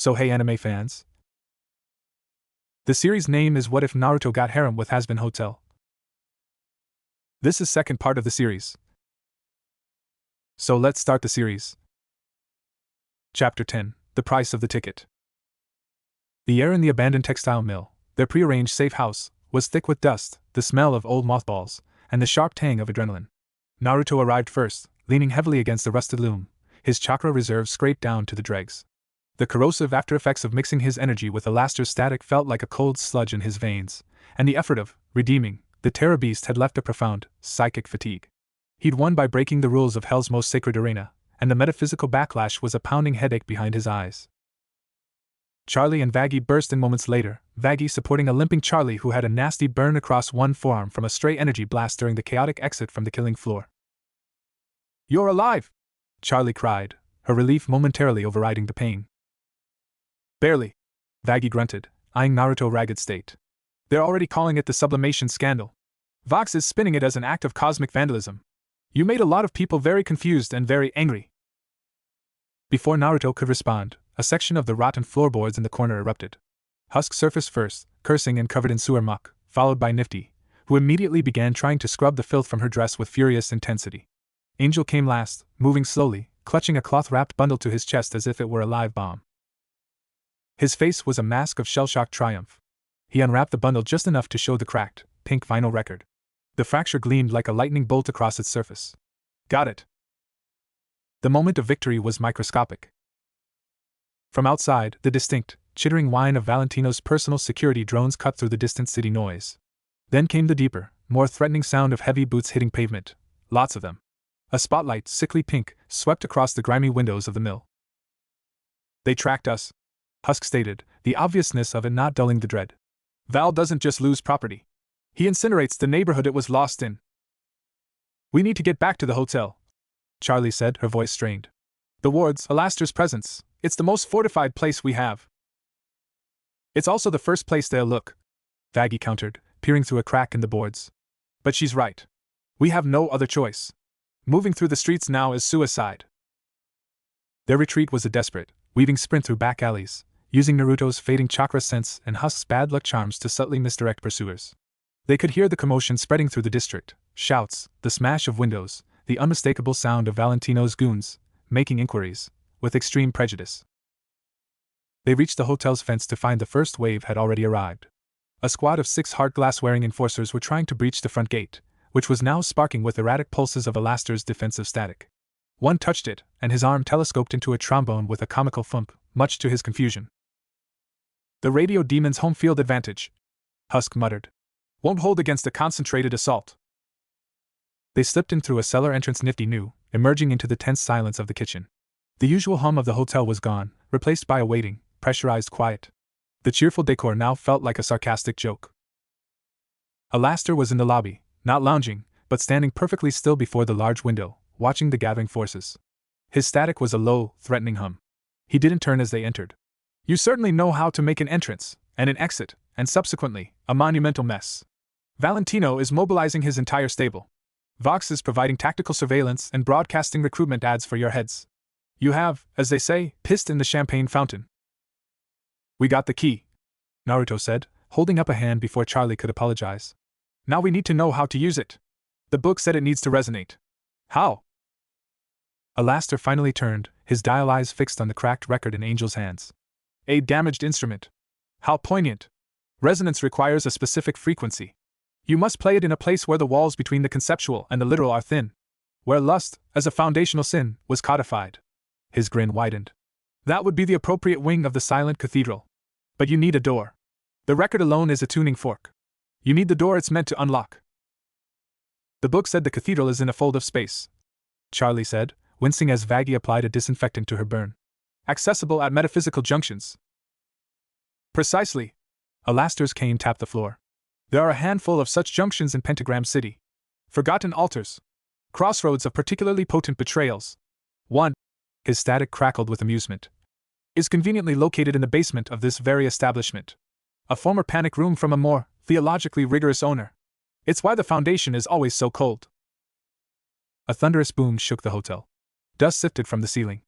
So hey anime fans. The series name is What If Naruto Got Harem with Hazbin Hotel. This is second part of the series. So let's start the series. Chapter 10, The Price of the Ticket. The air in the abandoned textile mill, their prearranged safe house, was thick with dust, the smell of old mothballs, and the sharp tang of adrenaline. Naruto arrived first, leaning heavily against the rusted loom, his chakra reserves scraped down to the dregs. The corrosive aftereffects of mixing his energy with Alastair's static felt like a cold sludge in his veins, and the effort of redeeming the Terror Beast had left a profound psychic fatigue. He'd won by breaking the rules of Hell's most sacred arena, and the metaphysical backlash was a pounding headache behind his eyes. Charlie and Vaggie burst in moments later, Vaggie supporting a limping Charlie who had a nasty burn across one forearm from a stray energy blast during the chaotic exit from the killing floor. "You're alive!" Charlie cried, her relief momentarily overriding the pain. "Barely," Vaggie grunted, eyeing Naruto ragged state. "They're already calling it the sublimation scandal. Vox is spinning it as an act of cosmic vandalism. You made a lot of people very confused and very angry." Before Naruto could respond, a section of the rotten floorboards in the corner erupted. Husk surfaced first, cursing and covered in sewer muck, followed by Nifty, who immediately began trying to scrub the filth from her dress with furious intensity. Angel came last, moving slowly, clutching a cloth-wrapped bundle to his chest as if it were a live bomb. His face was a mask of shell-shocked triumph. He unwrapped the bundle just enough to show the cracked, pink vinyl record. The fracture gleamed like a lightning bolt across its surface. "Got it." The moment of victory was microscopic. From outside, the distinct, chittering whine of Valentino's personal security drones cut through the distant city noise. Then came the deeper, more threatening sound of heavy boots hitting pavement. Lots of them. A spotlight, sickly pink, swept across the grimy windows of the mill. "They tracked us," Husk stated, the obviousness of it not dulling the dread. "Val doesn't just lose property. He incinerates the neighborhood it was lost in." "We need to get back to the hotel," Charlie said, her voice strained. "The wards, Alastair's presence, it's the most fortified place we have." "It's also the first place they'll look," Vaggie countered, peering through a crack in the boards. "But she's right. We have no other choice. Moving through the streets now is suicide." Their retreat was a desperate, weaving sprint through back alleys, using Naruto's fading chakra sense and Husk's bad luck charms to subtly misdirect pursuers. They could hear the commotion spreading through the district, shouts, the smash of windows, the unmistakable sound of Valentino's goons, making inquiries, with extreme prejudice. They reached the hotel's fence to find the first wave had already arrived. A squad of 6 hard glass-wearing enforcers were trying to breach the front gate, which was now sparking with erratic pulses of Alastair's defensive static. One touched it, and his arm telescoped into a trombone with a comical thump, much to his confusion. "The radio demon's home field advantage," Husk muttered. "Won't hold against a concentrated assault." They slipped in through a cellar entrance Nifty knew, emerging into the tense silence of the kitchen. The usual hum of the hotel was gone, replaced by a waiting, pressurized quiet. The cheerful decor now felt like a sarcastic joke. Alastair was in the lobby, not lounging, but standing perfectly still before the large window, watching the gathering forces. His static was a low, threatening hum. He didn't turn as they entered. "You certainly know how to make an entrance, and an exit, and subsequently, a monumental mess. Valentino is mobilizing his entire stable. Vox is providing tactical surveillance and broadcasting recruitment ads for your heads. You have, as they say, pissed in the champagne fountain." "We got the key," Naruto said, holding up a hand before Charlie could apologize. "Now we need to know how to use it. The book said it needs to resonate. How?" Alastair finally turned, his dial eyes fixed on the cracked record in Angel's hands. "A damaged instrument. How poignant. Resonance requires a specific frequency. You must play it in a place where the walls between the conceptual and the literal are thin. Where lust, as a foundational sin, was codified." His grin widened. "That would be the appropriate wing of the silent cathedral. But you need a door. The record alone is a tuning fork. You need the door it's meant to unlock." "The book said the cathedral is in a fold of space," Charlie said, wincing as Vaggie applied a disinfectant to her burn. "Accessible at metaphysical junctions." "Precisely." Alastair's cane tapped the floor. "There are a handful of such junctions in Pentagram City. Forgotten altars. Crossroads of particularly potent betrayals. One," his static crackled with amusement, "is conveniently located in the basement of this very establishment. A former panic room from a more theologically rigorous owner. It's why the foundation is always so cold." A thunderous boom shook the hotel. Dust sifted from the ceiling.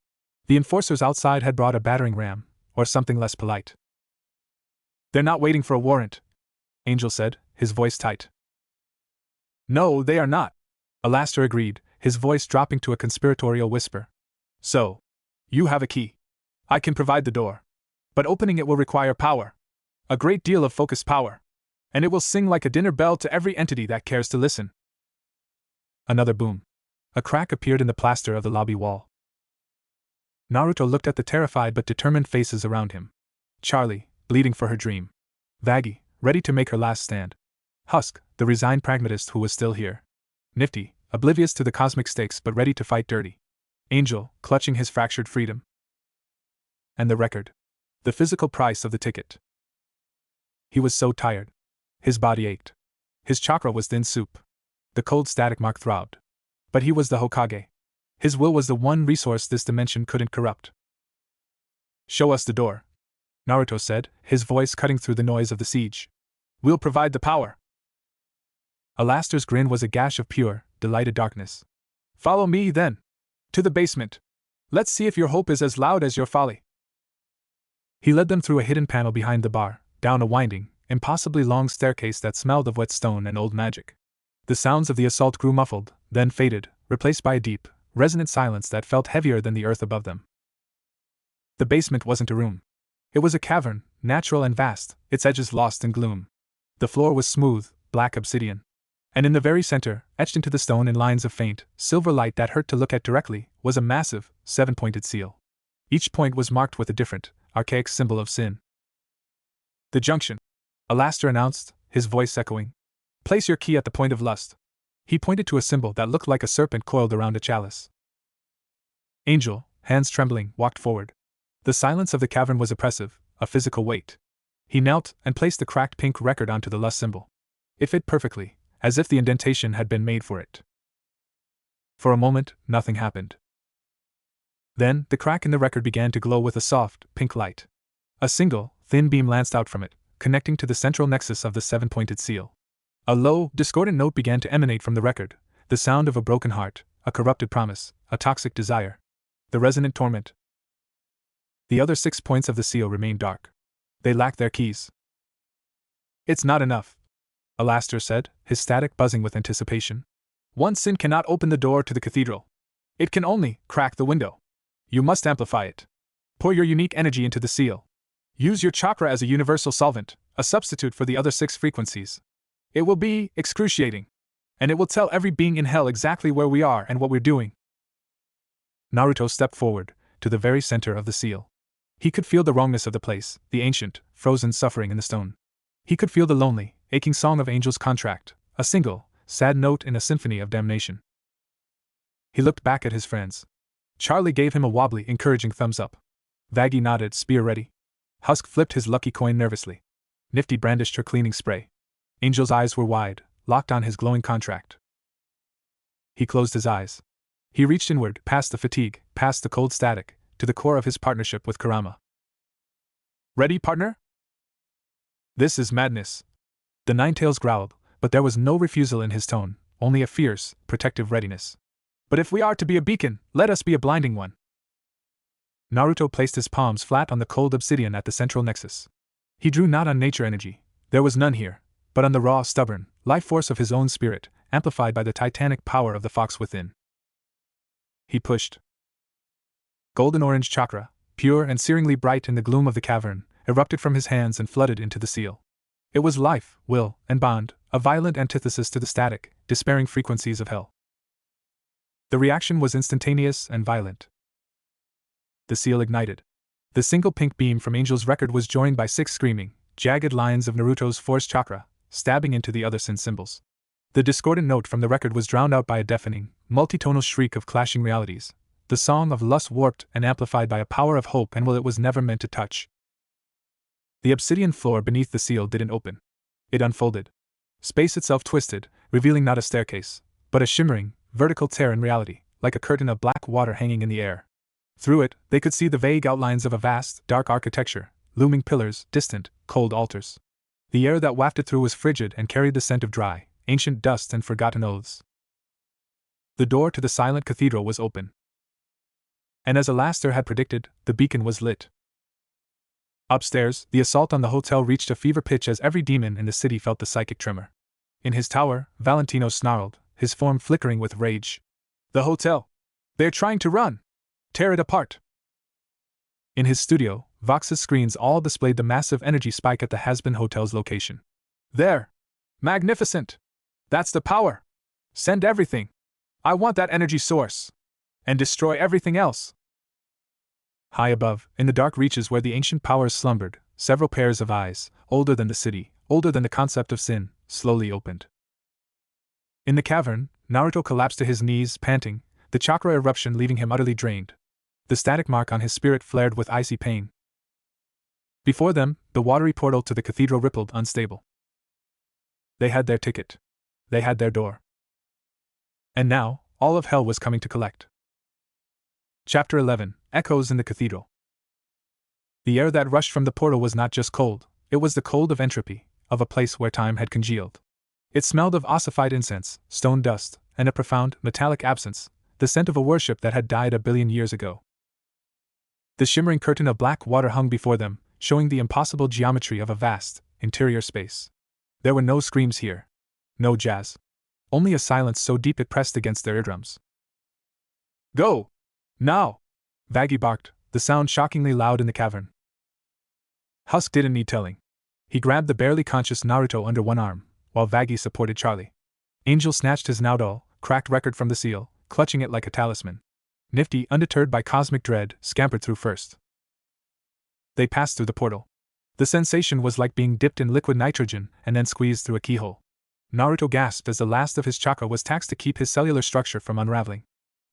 The enforcers outside had brought a battering ram, or something less polite. They're not waiting for a warrant, Angel said, his voice tight. No, they are not, Alastor agreed, his voice dropping to a conspiratorial whisper. So, you have a key. I can provide the door. But opening it will require power. A great deal of focused power. And it will sing like a dinner bell to every entity that cares to listen. Another boom. A crack appeared in the plaster of the lobby wall. Naruto looked at the terrified but determined faces around him. Charlie, bleeding for her dream. Vaggie, ready to make her last stand. Husk, the resigned pragmatist who was still here. Nifty, oblivious to the cosmic stakes but ready to fight dirty. Angel, clutching his fractured freedom. And the record. The physical price of the ticket. He was so tired. His body ached. His chakra was thin soup. The cold static mark throbbed. But he was the Hokage. His will was the one resource this dimension couldn't corrupt. Show us the door, Naruto said, his voice cutting through the noise of the siege. We'll provide the power. Alastor's grin was a gash of pure, delighted darkness. Follow me, then. To the basement. Let's see if your hope is as loud as your folly. He led them through a hidden panel behind the bar, down a winding, impossibly long staircase that smelled of wet stone and old magic. The sounds of the assault grew muffled, then faded, replaced by a deep, resonant silence that felt heavier than the earth above them. The basement wasn't a room. It was a cavern, natural and vast, its edges lost in gloom. The floor was smooth, black obsidian. And in the very center, etched into the stone in lines of faint, silver light that hurt to look at directly, was a massive, seven-pointed seal. Each point was marked with a different, archaic symbol of sin. The junction, Alastor announced, his voice echoing. Place your key at the point of lust. He pointed to a symbol that looked like a serpent coiled around a chalice. Angel, hands trembling, walked forward. The silence of the cavern was oppressive, a physical weight. He knelt and placed the cracked pink record onto the lust symbol. It fit perfectly, as if the indentation had been made for it. For a moment, nothing happened. Then, the crack in the record began to glow with a soft, pink light. A single, thin beam lanced out from it, connecting to the central nexus of the seven-pointed seal. A low, discordant note began to emanate from the record, the sound of a broken heart, a corrupted promise, a toxic desire. The resonant torment. The other 6 points of the seal remained dark. They lacked their keys. It's not enough, Alastor said, his static buzzing with anticipation. One sin cannot open the door to the cathedral. It can only crack the window. You must amplify it. Pour your unique energy into the seal. Use your chakra as a universal solvent, a substitute for the other 6 frequencies. It will be excruciating. And it will tell every being in hell exactly where we are and what we're doing. Naruto stepped forward, to the very center of the seal. He could feel the wrongness of the place, the ancient, frozen suffering in the stone. He could feel the lonely, aching song of Angel's contract, a single, sad note in a symphony of damnation. He looked back at his friends. Charlie gave him a wobbly, encouraging thumbs up. Vaggie nodded, spear ready. Husk flipped his lucky coin nervously. Nifty brandished her cleaning spray. Angel's eyes were wide, locked on his glowing contract. He closed his eyes. He reached inward, past the fatigue, past the cold static, to the core of his partnership with Kurama. Ready, partner? This is madness. The Ninetales growled, but there was no refusal in his tone, only a fierce, protective readiness. But if we are to be a beacon, let us be a blinding one. Naruto placed his palms flat on the cold obsidian at the central nexus. He drew not on nature energy, there was none here, but on the raw, stubborn, life force of his own spirit, amplified by the titanic power of the fox within. He pushed. Golden-orange chakra, pure and searingly bright in the gloom of the cavern, erupted from his hands and flooded into the seal. It was life, will, and bond, a violent antithesis to the static, despairing frequencies of hell. The reaction was instantaneous and violent. The seal ignited. The single pink beam from Angel's record was joined by 6 screaming, jagged lines of Naruto's force chakra, stabbing into the other sin symbols. The discordant note from the record was drowned out by a deafening, multitonal shriek of clashing realities, the song of lust warped and amplified by a power of hope and will it was never meant to touch. The obsidian floor beneath the seal didn't open. It unfolded. Space itself twisted, revealing not a staircase, but a shimmering, vertical tear in reality, like a curtain of black water hanging in the air. Through it, they could see the vague outlines of a vast, dark architecture, looming pillars, distant, cold altars. The air that wafted through was frigid and carried the scent of dry, ancient dust and forgotten oaths. The door to the silent cathedral was open. And as Alastor had predicted, the beacon was lit. Upstairs, the assault on the hotel reached a fever pitch as every demon in the city felt the psychic tremor. In his tower, Valentino snarled, his form flickering with rage. The hotel! They're trying to run! Tear it apart! In his studio, Vox's screens all displayed the massive energy spike at the Hazbin Hotel's location. There! Magnificent! That's the power! Send everything! I want that energy source! And destroy everything else! High above, in the dark reaches where the ancient powers slumbered, several pairs of eyes, older than the city, older than the concept of sin, slowly opened. In the cavern, Naruto collapsed to his knees, panting, the chakra eruption leaving him utterly drained. The static mark on his spirit flared with icy pain. Before them, the watery portal to the cathedral rippled, unstable. They had their ticket. They had their door. And now, all of hell was coming to collect. Chapter 11: Echoes in the Cathedral. The air that rushed from the portal was not just cold, it was the cold of entropy, of a place where time had congealed. It smelled of ossified incense, stone dust, and a profound, metallic absence, the scent of a worship that had died 1 billion years ago. The shimmering curtain of black water hung before them, showing the impossible geometry of a vast, interior space. There were no screams here. No jazz. Only a silence so deep it pressed against their eardrums. Go! Now! Vaggie barked, the sound shockingly loud in the cavern. Husk didn't need telling. He grabbed the barely conscious Naruto under one arm, while Vaggie supported Charlie. Angel snatched his now dull, cracked record from the seal, clutching it like a talisman. Nifty, undeterred by cosmic dread, scampered through first. They passed through the portal. The sensation was like being dipped in liquid nitrogen and then squeezed through a keyhole. Naruto gasped as the last of his chakra was taxed to keep his cellular structure from unraveling.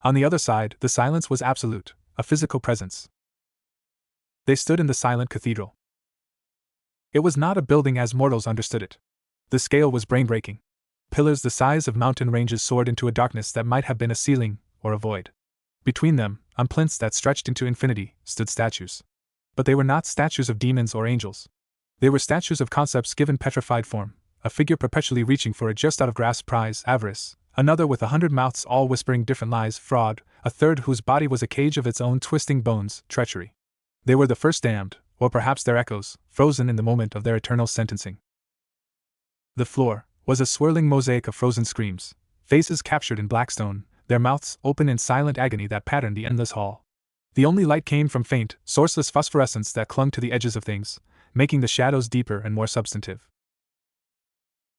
On the other side, the silence was absolute, a physical presence. They stood in the silent cathedral. It was not a building as mortals understood it. The scale was brain-breaking. Pillars the size of mountain ranges soared into a darkness that might have been a ceiling or a void. Between them, on plinths that stretched into infinity, stood statues. But they were not statues of demons or angels. They were statues of concepts given petrified form, a figure perpetually reaching for a just-out-of-grasp prize, avarice, another with 100 mouths all whispering different lies, fraud, a third whose body was a cage of its own twisting bones, treachery. They were the first damned, or perhaps their echoes, frozen in the moment of their eternal sentencing. The floor was a swirling mosaic of frozen screams, faces captured in black stone, their mouths open in silent agony that patterned the endless hall. The only light came from faint, sourceless phosphorescence that clung to the edges of things, making the shadows deeper and more substantive.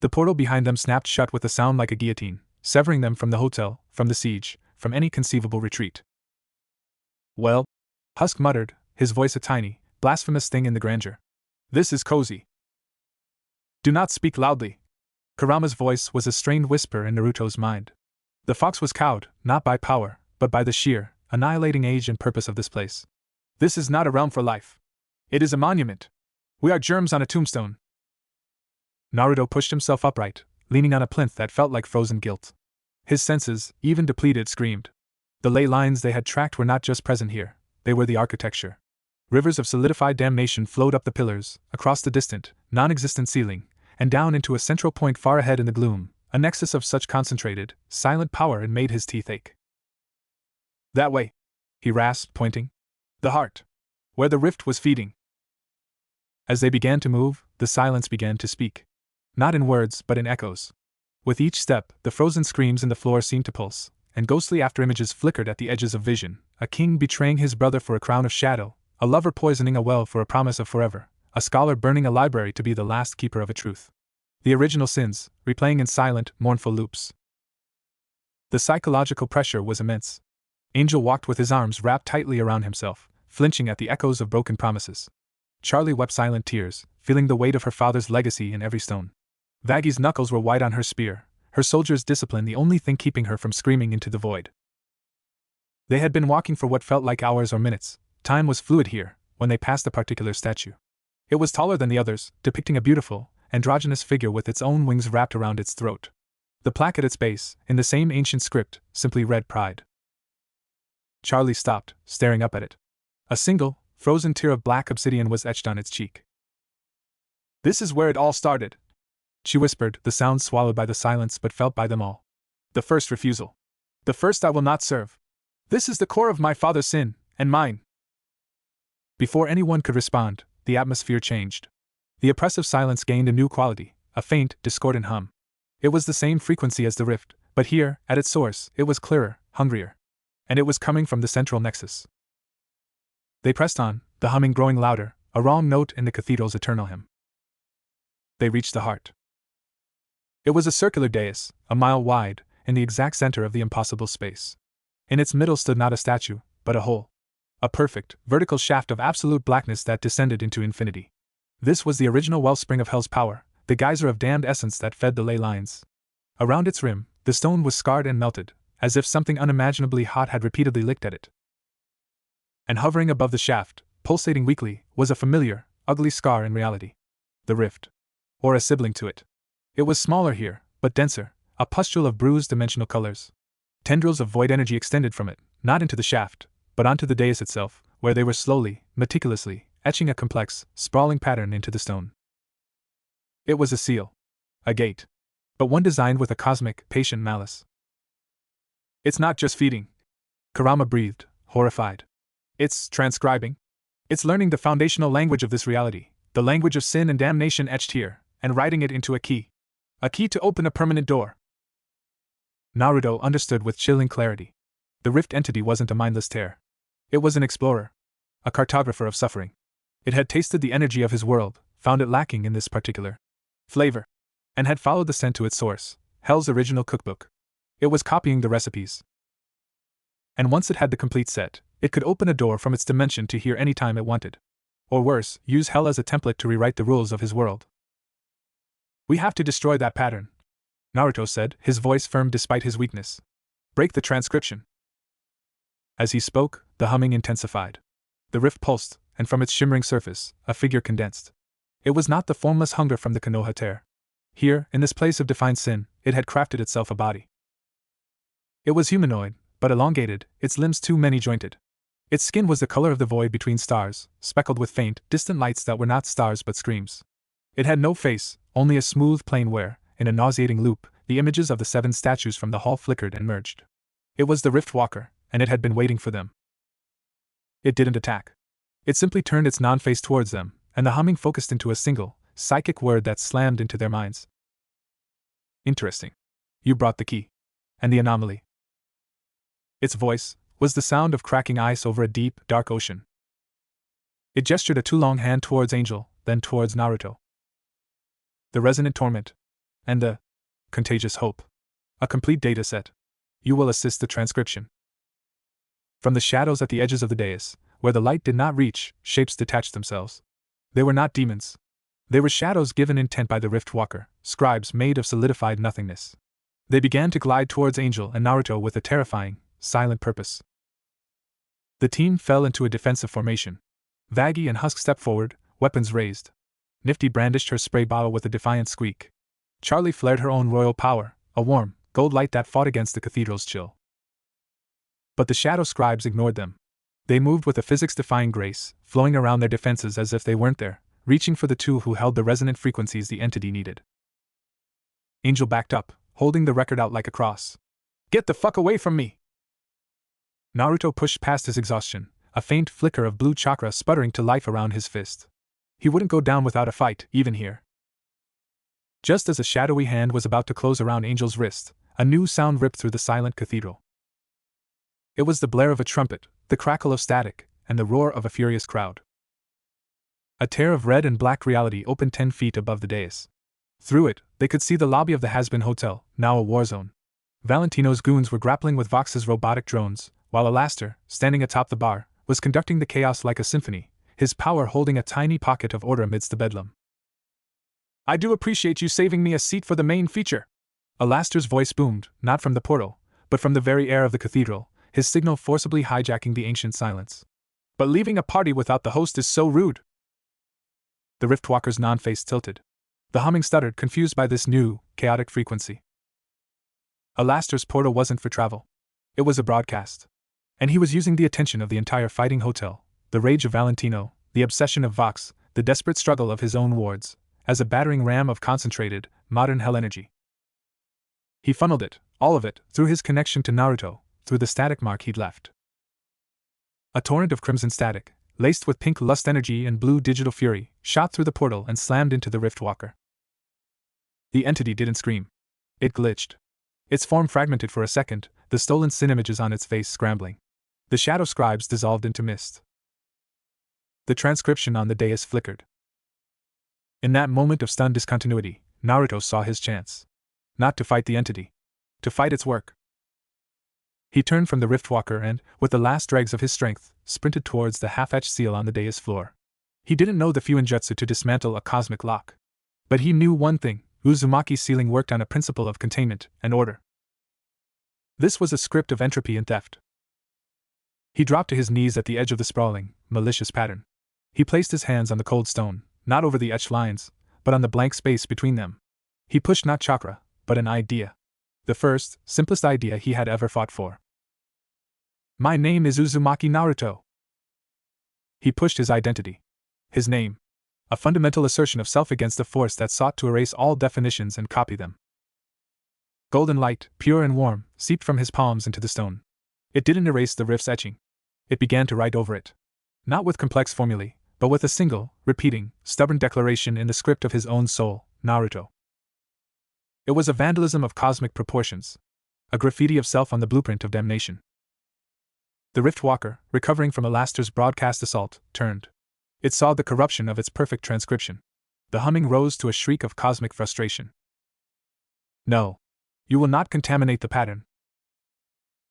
The portal behind them snapped shut with a sound like a guillotine, severing them from the hotel, from the siege, from any conceivable retreat. Well, Husk muttered, his voice a tiny, blasphemous thing in the grandeur. This is cozy. Do not speak loudly. Kurama's voice was a strained whisper in Naruto's mind. The fox was cowed, not by power, but by the sheer, annihilating age and purpose of this place. This is not a realm for life. It is a monument. We are germs on a tombstone. Naruto pushed himself upright, leaning on a plinth that felt like frozen guilt. His senses, even depleted, screamed. The ley lines they had tracked were not just present here, they were the architecture. Rivers of solidified damnation flowed up the pillars, across the distant, non-existent ceiling, and down into a central point far ahead in the gloom, a nexus of such concentrated, silent power it made his teeth ache. That way, he rasped, pointing. The heart. Where the rift was feeding. As they began to move, the silence began to speak. Not in words, but in echoes. With each step, the frozen screams in the floor seemed to pulse, and ghostly afterimages flickered at the edges of vision, a king betraying his brother for a crown of shadow, a lover poisoning a well for a promise of forever, a scholar burning a library to be the last keeper of a truth. The original sins, replaying in silent, mournful loops. The psychological pressure was immense. Angel walked with his arms wrapped tightly around himself, flinching at the echoes of broken promises. Charlie wept silent tears, feeling the weight of her father's legacy in every stone. Vaggie's knuckles were white on her spear, her soldier's discipline the only thing keeping her from screaming into the void. They had been walking for what felt like hours or minutes. Time was fluid here, when they passed a particular statue. It was taller than the others, depicting a beautiful, androgynous figure with its own wings wrapped around its throat. The plaque at its base, in the same ancient script, simply read Pride. Charlie stopped, staring up at it. A single, frozen tear of black obsidian was etched on its cheek. This is where it all started, she whispered, the sound swallowed by the silence but felt by them all. The first refusal. The first I will not serve. This is the core of my father's sin, and mine. Before anyone could respond, the atmosphere changed. The oppressive silence gained a new quality, a faint, discordant hum. It was the same frequency as the rift, but here, at its source, it was clearer, hungrier. And it was coming from the central nexus. They pressed on, the humming growing louder, a wrong note in the cathedral's eternal hymn. They reached the heart. It was a circular dais, a mile wide, in the exact center of the impossible space. In its middle stood not a statue, but a hole. A perfect, vertical shaft of absolute blackness that descended into infinity. This was the original wellspring of hell's power, the geyser of damned essence that fed the ley lines. Around its rim, the stone was scarred and melted, as if something unimaginably hot had repeatedly licked at it. And hovering above the shaft, pulsating weakly, was a familiar, ugly scar in reality. The rift. Or a sibling to it. It was smaller here, but denser, a pustule of bruised dimensional colors. Tendrils of void energy extended from it, not into the shaft, but onto the dais itself, where they were slowly, meticulously, etching a complex, sprawling pattern into the stone. It was a seal. A gate. But one designed with a cosmic, patient malice. It's not just feeding. Kurama breathed, horrified. It's transcribing. It's learning the foundational language of this reality, the language of sin and damnation etched here, and writing it into a key. A key to open a permanent door. Naruto understood with chilling clarity. The rift entity wasn't a mindless tear. It was an explorer. A cartographer of suffering. It had tasted the energy of his world, found it lacking in this particular flavor, and had followed the scent to its source, Hell's original cookbook. It was copying the recipes. And once it had the complete set, it could open a door from its dimension to here any time it wanted. Or worse, use Hell as a template to rewrite the rules of his world. We have to destroy that pattern, Naruto said, his voice firm despite his weakness. Break the transcription. As he spoke, the humming intensified. The rift pulsed, and from its shimmering surface, a figure condensed. It was not the formless hunger from the Konoha tear. Here, in this place of defined sin, it had crafted itself a body. It was humanoid, but elongated, its limbs too many-jointed. Its skin was the color of the void between stars, speckled with faint, distant lights that were not stars but screams. It had no face, only a smooth plane where, in a nauseating loop, the images of the 7 statues from the hall flickered and merged. It was the Rift Walker, and it had been waiting for them. It didn't attack. It simply turned its non-face towards them, and the humming focused into a single, psychic word that slammed into their minds. Interesting. You brought the key. And the anomaly. Its voice was the sound of cracking ice over a deep, dark ocean. It gestured a too-long hand towards Angel, then towards Naruto. The resonant torment. And the contagious hope. A complete data set. You will assist the transcription. From the shadows at the edges of the dais, where the light did not reach, shapes detached themselves. They were not demons. They were shadows given intent by the Rift Walker, scribes made of solidified nothingness. They began to glide towards Angel and Naruto with a terrifying, silent purpose. The team fell into a defensive formation. Vaggie and Husk stepped forward, weapons raised. Nifty brandished her spray bottle with a defiant squeak. Charlie flared her own royal power, a warm, gold light that fought against the cathedral's chill. But the shadow scribes ignored them. They moved with a physics-defying grace, flowing around their defenses as if they weren't there, reaching for the two who held the resonant frequencies the entity needed. Angel backed up, holding the record out like a cross. Get the fuck away from me! Naruto pushed past his exhaustion, a faint flicker of blue chakra sputtering to life around his fist. He wouldn't go down without a fight, even here. Just as a shadowy hand was about to close around Angel's wrist, a new sound ripped through the silent cathedral. It was the blare of a trumpet, the crackle of static, and the roar of a furious crowd. A tear of red and black reality opened 10 feet above the dais. Through it, they could see the lobby of the Hazbin Hotel, now a war zone. Valentino's goons were grappling with Vox's robotic drones, while Alaster, standing atop the bar, was conducting the chaos like a symphony, his power holding a tiny pocket of order amidst the bedlam. I do appreciate you saving me a seat for the main feature. Alaster's voice boomed, not from the portal, but from the very air of the cathedral, his signal forcibly hijacking the ancient silence. But leaving a party without the host is so rude. The Riftwalker's non-face tilted. The humming stuttered, confused by this new, chaotic frequency. Alaster's portal wasn't for travel. It was a broadcast. And he was using the attention of the entire fighting hotel, the rage of Valentino, the obsession of Vox, the desperate struggle of his own wards, as a battering ram of concentrated, modern hell energy. He funneled it, all of it, through his connection to Naruto, through the static mark he'd left. A torrent of crimson static, laced with pink lust energy and blue digital fury, shot through the portal and slammed into the Rift Walker. The entity didn't scream. It glitched. Its form fragmented for a second, the stolen sin images on its face scrambling. The shadow scribes dissolved into mist. The transcription on the dais flickered. In that moment of stunned discontinuity, Naruto saw his chance. Not to fight the entity. To fight its work. He turned from the Riftwalker and, with the last dregs of his strength, sprinted towards the half-etched seal on the dais floor. He didn't know the Fuinjutsu to dismantle a cosmic lock. But he knew one thing: Uzumaki's sealing worked on a principle of containment and order. This was a script of entropy and theft. He dropped to his knees at the edge of the sprawling, malicious pattern. He placed his hands on the cold stone, not over the etched lines, but on the blank space between them. He pushed not chakra, but an idea. The first, simplest idea he had ever fought for. My name is Uzumaki Naruto. He pushed his identity. His name. A fundamental assertion of self against a force that sought to erase all definitions and copy them. Golden light, pure and warm, seeped from his palms into the stone. It didn't erase the rift's etching. It began to write over it. Not with complex formulae, but with a single, repeating, stubborn declaration in the script of his own soul, Naruto. It was a vandalism of cosmic proportions. A graffiti of self on the blueprint of damnation. The Riftwalker, recovering from Alastair's broadcast assault, turned. It saw the corruption of its perfect transcription. The humming rose to a shriek of cosmic frustration. No. You will not contaminate the pattern.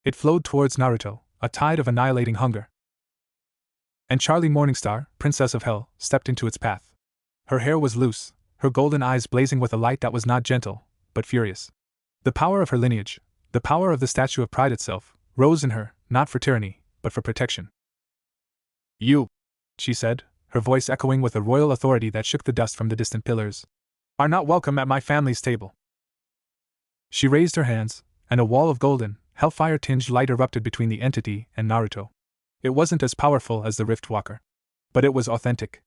It flowed towards Naruto, a tide of annihilating hunger. And Charlie Morningstar, Princess of Hell, stepped into its path. Her hair was loose, her golden eyes blazing with a light that was not gentle, but furious. The power of her lineage, the power of the statue of pride itself, rose in her, not for tyranny, but for protection. You, she said, her voice echoing with a royal authority that shook the dust from the distant pillars, are not welcome at my family's table. She raised her hands, and a wall of golden, hellfire-tinged light erupted between the entity and Naruto. It wasn't as powerful as the Riftwalker. But it was authentic.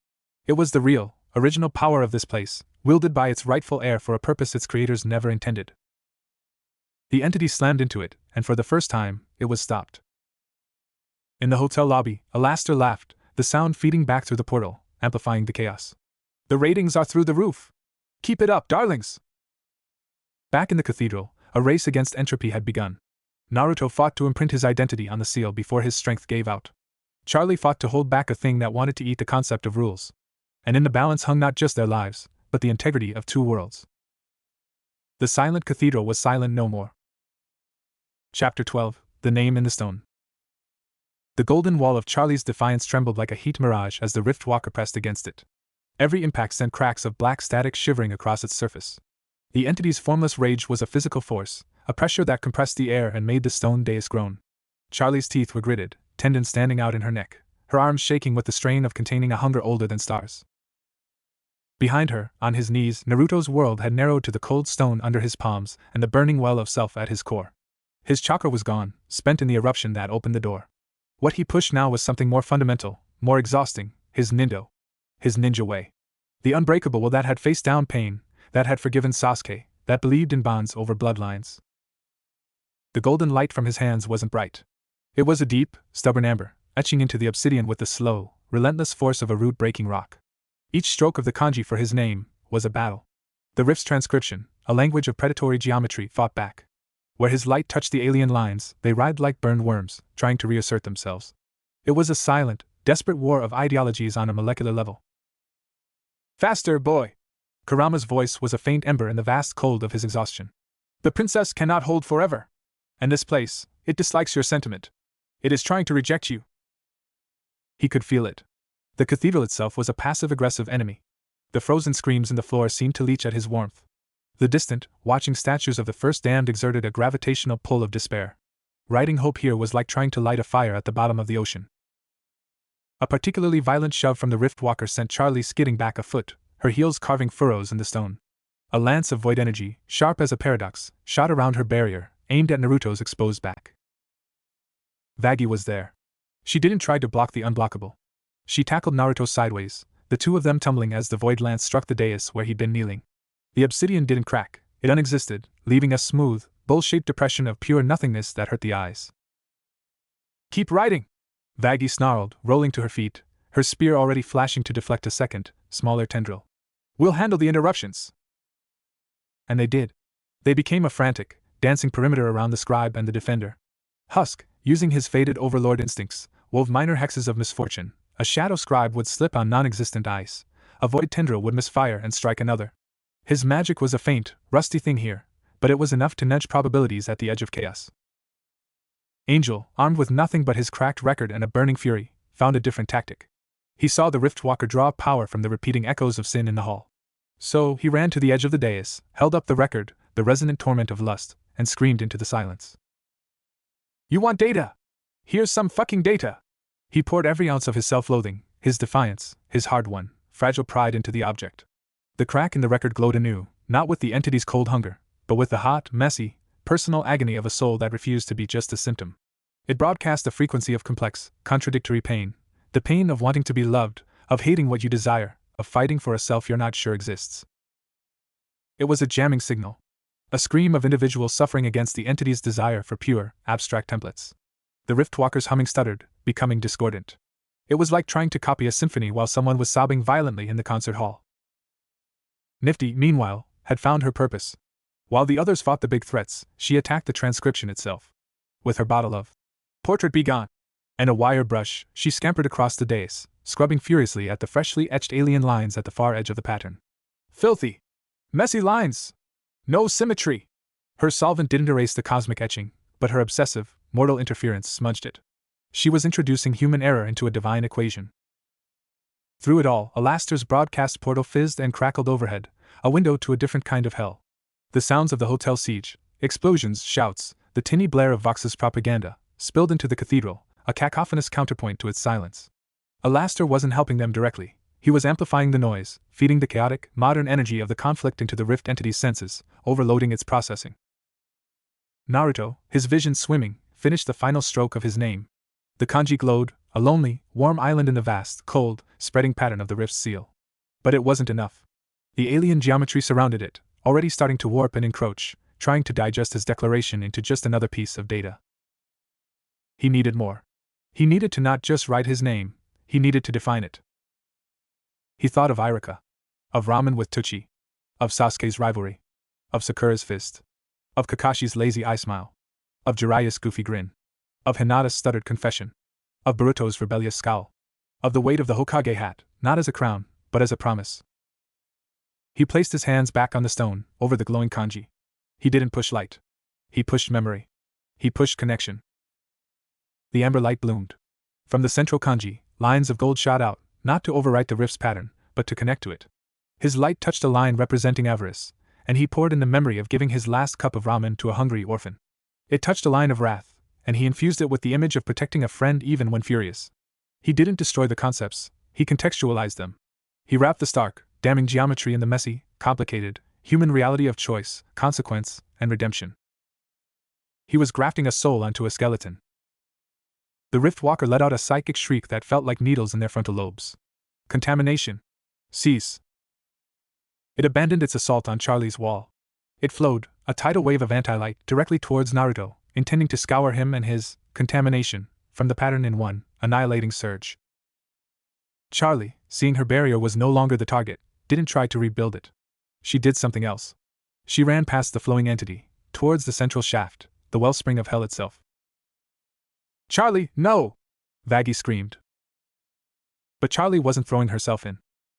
It was the real, original power of this place, wielded by its rightful heir for a purpose its creators never intended. The entity slammed into it, and for the first time, it was stopped. In the hotel lobby, Alastair laughed, the sound feeding back through the portal, amplifying the chaos. The ratings are through the roof. Keep it up, darlings! Back in the cathedral, a race against entropy had begun. Naruto fought to imprint his identity on the seal before his strength gave out. Charlie fought to hold back a thing that wanted to eat the concept of rules. And in the balance hung not just their lives, but the integrity of two worlds. The silent cathedral was silent no more. Chapter 12, The Name in the Stone. The golden wall of Charlie's defiance trembled like a heat mirage as the Riftwalker pressed against it. Every impact sent cracks of black static shivering across its surface. The entity's formless rage was a physical force, a pressure that compressed the air and made the stone dais groan. Charlie's teeth were gritted, tendons standing out in her neck, her arms shaking with the strain of containing a hunger older than stars. Behind her, on his knees, Naruto's world had narrowed to the cold stone under his palms and the burning well of self at his core. His chakra was gone, spent in the eruption that opened the door. What he pushed now was something more fundamental, more exhausting, his nindo. His ninja way. The unbreakable will that had faced down pain, that had forgiven Sasuke, that believed in bonds over bloodlines. The golden light from his hands wasn't bright. It was a deep, stubborn amber, etching into the obsidian with the slow, relentless force of a root-breaking rock. Each stroke of the kanji for his name was a battle. The rift's transcription, a language of predatory geometry, fought back. Where his light touched the alien lines, they writhed like burned worms, trying to reassert themselves. It was a silent, desperate war of ideologies on a molecular level. Faster, boy! Kurama's voice was a faint ember in the vast cold of his exhaustion. The princess cannot hold forever. And this place, it dislikes your sentiment. It is trying to reject you. He could feel it. The cathedral itself was a passive-aggressive enemy. The frozen screams in the floor seemed to leech at his warmth. The distant, watching statues of the first damned exerted a gravitational pull of despair. Writing hope here was like trying to light a fire at the bottom of the ocean. A particularly violent shove from the Riftwalker sent Charlie skidding back a foot, her heels carving furrows in the stone. A lance of void energy, sharp as a paradox, shot around her barrier, aimed at Naruto's exposed back. Vaggie was there. She didn't try to block the unblockable. She tackled Naruto sideways, the two of them tumbling as the void lance struck the dais where he'd been kneeling. The obsidian didn't crack, it unexisted, leaving a smooth, bowl-shaped depression of pure nothingness that hurt the eyes. Keep riding! Vaggie snarled, rolling to her feet, her spear already flashing to deflect a second, smaller tendril. "We'll handle the interruptions." And they did. They became a frantic, dancing perimeter around the scribe and the defender. Husk, using his faded overlord instincts, wove minor hexes of misfortune. A shadow scribe would slip on non-existent ice. A void tendril would misfire and strike another. His magic was a faint, rusty thing here, but it was enough to nudge probabilities at the edge of chaos. Angel, armed with nothing but his cracked record and a burning fury, found a different tactic. He saw the Riftwalker draw power from the repeating echoes of sin in the hall. So, he ran to the edge of the dais, held up the record, the resonant torment of lust, and screamed into the silence. "You want data? Here's some fucking data!" He poured every ounce of his self-loathing, his defiance, his hard-won, fragile pride into the object. The crack in the record glowed anew, not with the entity's cold hunger, but with the hot, messy, personal agony of a soul that refused to be just a symptom. It broadcast a frequency of complex, contradictory pain, the pain of wanting to be loved, of hating what you desire, of fighting for a self you're not sure exists. It was a jamming signal. A scream of individuals suffering against the entity's desire for pure, abstract templates. The Riftwalker's humming stuttered, becoming discordant. It was like trying to copy a symphony while someone was sobbing violently in the concert hall. Nifty, meanwhile, had found her purpose. While the others fought the big threats, she attacked the transcription itself. With her bottle of portrait begone and a wire brush, she scampered across the dais, scrubbing furiously at the freshly etched alien lines at the far edge of the pattern. Filthy! Messy lines! No symmetry! Her solvent didn't erase the cosmic etching, but her obsessive, mortal interference smudged it. She was introducing human error into a divine equation. Through it all, Alastair's broadcast portal fizzed and crackled overhead, a window to a different kind of hell. The sounds of the hotel siege, explosions, shouts, the tinny blare of Vox's propaganda, spilled into the cathedral, a cacophonous counterpoint to its silence. Alastair wasn't helping them directly. He was amplifying the noise, feeding the chaotic, modern energy of the conflict into the Rift entity's senses, overloading its processing. Naruto, his vision swimming, finished the final stroke of his name. The kanji glowed, a lonely, warm island in the vast, cold, spreading pattern of the Rift's seal. But it wasn't enough. The alien geometry surrounded it, already starting to warp and encroach, trying to digest his declaration into just another piece of data. He needed more. He needed to not just write his name, he needed to define it. He thought of Irika, of ramen with Tucci, of Sasuke's rivalry, of Sakura's fist, of Kakashi's lazy eye smile, of Jiraiya's goofy grin, of Hinata's stuttered confession, of Boruto's rebellious scowl, of the weight of the Hokage hat, not as a crown, but as a promise. He placed his hands back on the stone, over the glowing kanji. He didn't push light. He pushed memory. He pushed connection. The amber light bloomed. From the central kanji, lines of gold shot out, not to overwrite the rift's pattern, but to connect to it. His light touched a line representing avarice, and he poured in the memory of giving his last cup of ramen to a hungry orphan. It touched a line of wrath, and he infused it with the image of protecting a friend even when furious. He didn't destroy the concepts, he contextualized them. He wrapped the stark, damning geometry in the messy, complicated, human reality of choice, consequence, and redemption. He was grafting a soul onto a skeleton. The Riftwalker let out a psychic shriek that felt like needles in their frontal lobes. Contamination. Cease. It abandoned its assault on Charlie's wall. It flowed, a tidal wave of anti-light, directly towards Naruto, intending to scour him and his contamination from the pattern in one annihilating surge. Charlie, seeing her barrier was no longer the target, didn't try to rebuild it. She did something else. She ran past the flowing entity, towards the central shaft, the wellspring of hell itself. "Charlie, no!" Vaggie screamed. But Charlie wasn't throwing herself in.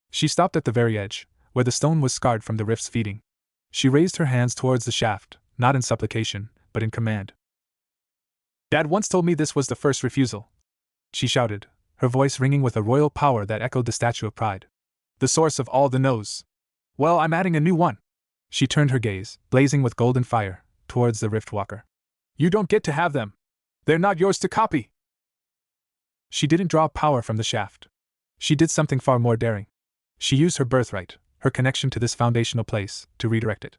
She stopped at the very edge, where the stone was scarred from the rift's feeding. She raised her hands towards the shaft, not in supplication, but in command. "Dad once told me this was the first refusal," she shouted, her voice ringing with a royal power that echoed the statue of pride. "The source of all the no's. Well, I'm adding a new one." She turned her gaze, blazing with golden fire, towards the Riftwalker. "You don't get to have them. They're not yours to copy." She didn't draw power from the shaft. She did something far more daring. She used her birthright, her connection to this foundational place, to redirect it.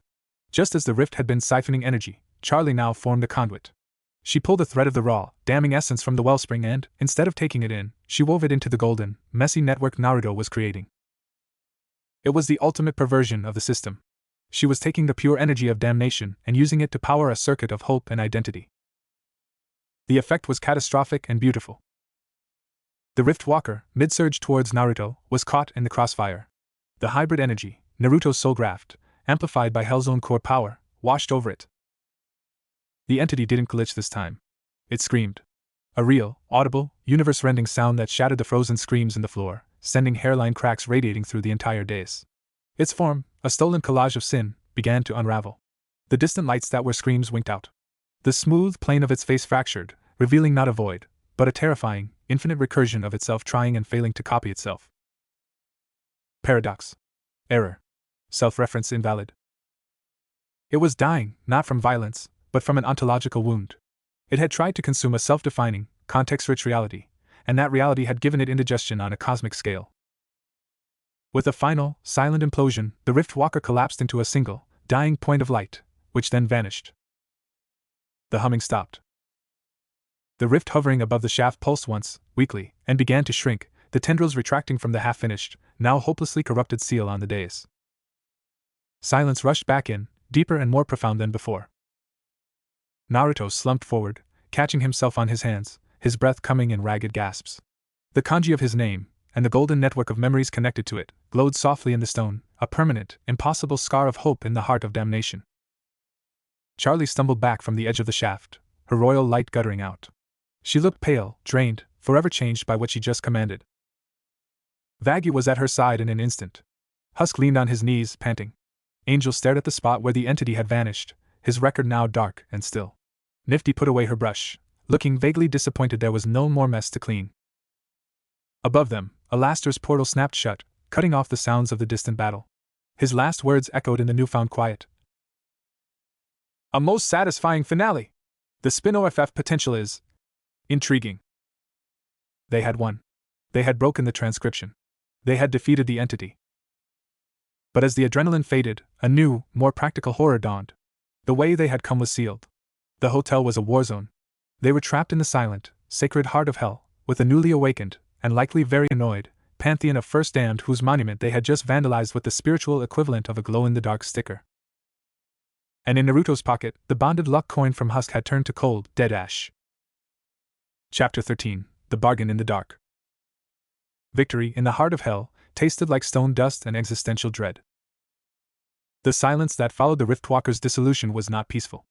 Just as the rift had been siphoning energy, Charlie now formed a conduit. She pulled a thread of the raw, damning essence from the wellspring and, instead of taking it in, she wove it into the golden, messy network Naruto was creating. It was the ultimate perversion of the system. She was taking the pure energy of damnation and using it to power a circuit of hope and identity. The effect was catastrophic and beautiful. The Rift Walker, mid-surge towards Naruto, was caught in the crossfire. The hybrid energy, Naruto's soul graft, amplified by Hell's own core power, washed over it. The entity didn't glitch this time. It screamed. A real, audible, universe-rending sound that shattered the frozen screams in the floor, sending hairline cracks radiating through the entire dais. Its form, a stolen collage of sin, began to unravel. The distant lights that were screams winked out. The smooth plane of its face fractured, revealing not a void, but a terrifying, infinite recursion of itself trying and failing to copy itself. Paradox. Error. Self-reference invalid. It was dying, not from violence, but from an ontological wound. It had tried to consume a self-defining, context-rich reality, and that reality had given it indigestion on a cosmic scale. With a final, silent implosion, the Rift Walker collapsed into a single, dying point of light, which then vanished. The humming stopped. The rift hovering above the shaft pulsed once, weakly, and began to shrink, the tendrils retracting from the half-finished, now hopelessly corrupted seal on the dais. Silence rushed back in, deeper and more profound than before. Naruto slumped forward, catching himself on his hands, his breath coming in ragged gasps. The kanji of his name, and the golden network of memories connected to it, glowed softly in the stone, a permanent, impossible scar of hope in the heart of damnation. Charlie stumbled back from the edge of the shaft, her royal light guttering out. She looked pale, drained, forever changed by what she just commanded. Vaggie was at her side in an instant. Husk leaned on his knees, panting. Angel stared at the spot where the entity had vanished, his record now dark and still. Nifty put away her brush, looking vaguely disappointed there was no more mess to clean. Above them, Alastair's portal snapped shut, cutting off the sounds of the distant battle. His last words echoed in the newfound quiet. A most satisfying finale! The spin-OFF potential is intriguing. They had won. They had broken the transcription. They had defeated the entity. But as the adrenaline faded, a new, more practical horror dawned. The way they had come was sealed. The hotel was a war zone. They were trapped in the silent, sacred heart of hell, with a newly awakened, and likely very annoyed, pantheon of first damned whose monument they had just vandalized with the spiritual equivalent of a glow-in-the-dark sticker. And in Naruto's pocket, the bonded luck coin from Husk had turned to cold, dead ash. Chapter 13. The Bargain in the Dark. Victory, in the heart of hell, tasted like stone dust and existential dread. The silence that followed the Riftwalker's dissolution was not peaceful.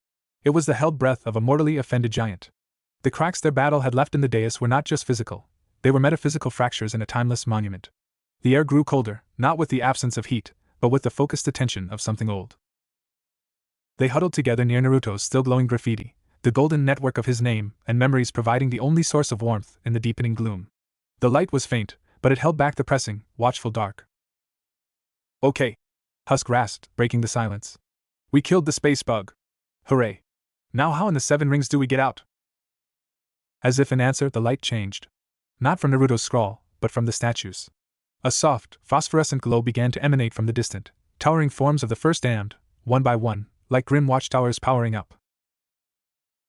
It was the held breath of a mortally offended giant. The cracks their battle had left in the dais were not just physical, they were metaphysical fractures in a timeless monument. The air grew colder, not with the absence of heat, but with the focused attention of something old. They huddled together near Naruto's still glowing graffiti, the golden network of his name and memories providing the only source of warmth in the deepening gloom. The light was faint, but it held back the pressing, watchful dark. Okay, Husk rasped, breaking the silence. We killed the space bug. Hooray. Now how in the seven rings do we get out? As if in answer, the light changed. Not from Naruto's scrawl, but from the statues. A soft, phosphorescent glow began to emanate from the distant, towering forms of the first damned, one by one, like grim watchtowers powering up.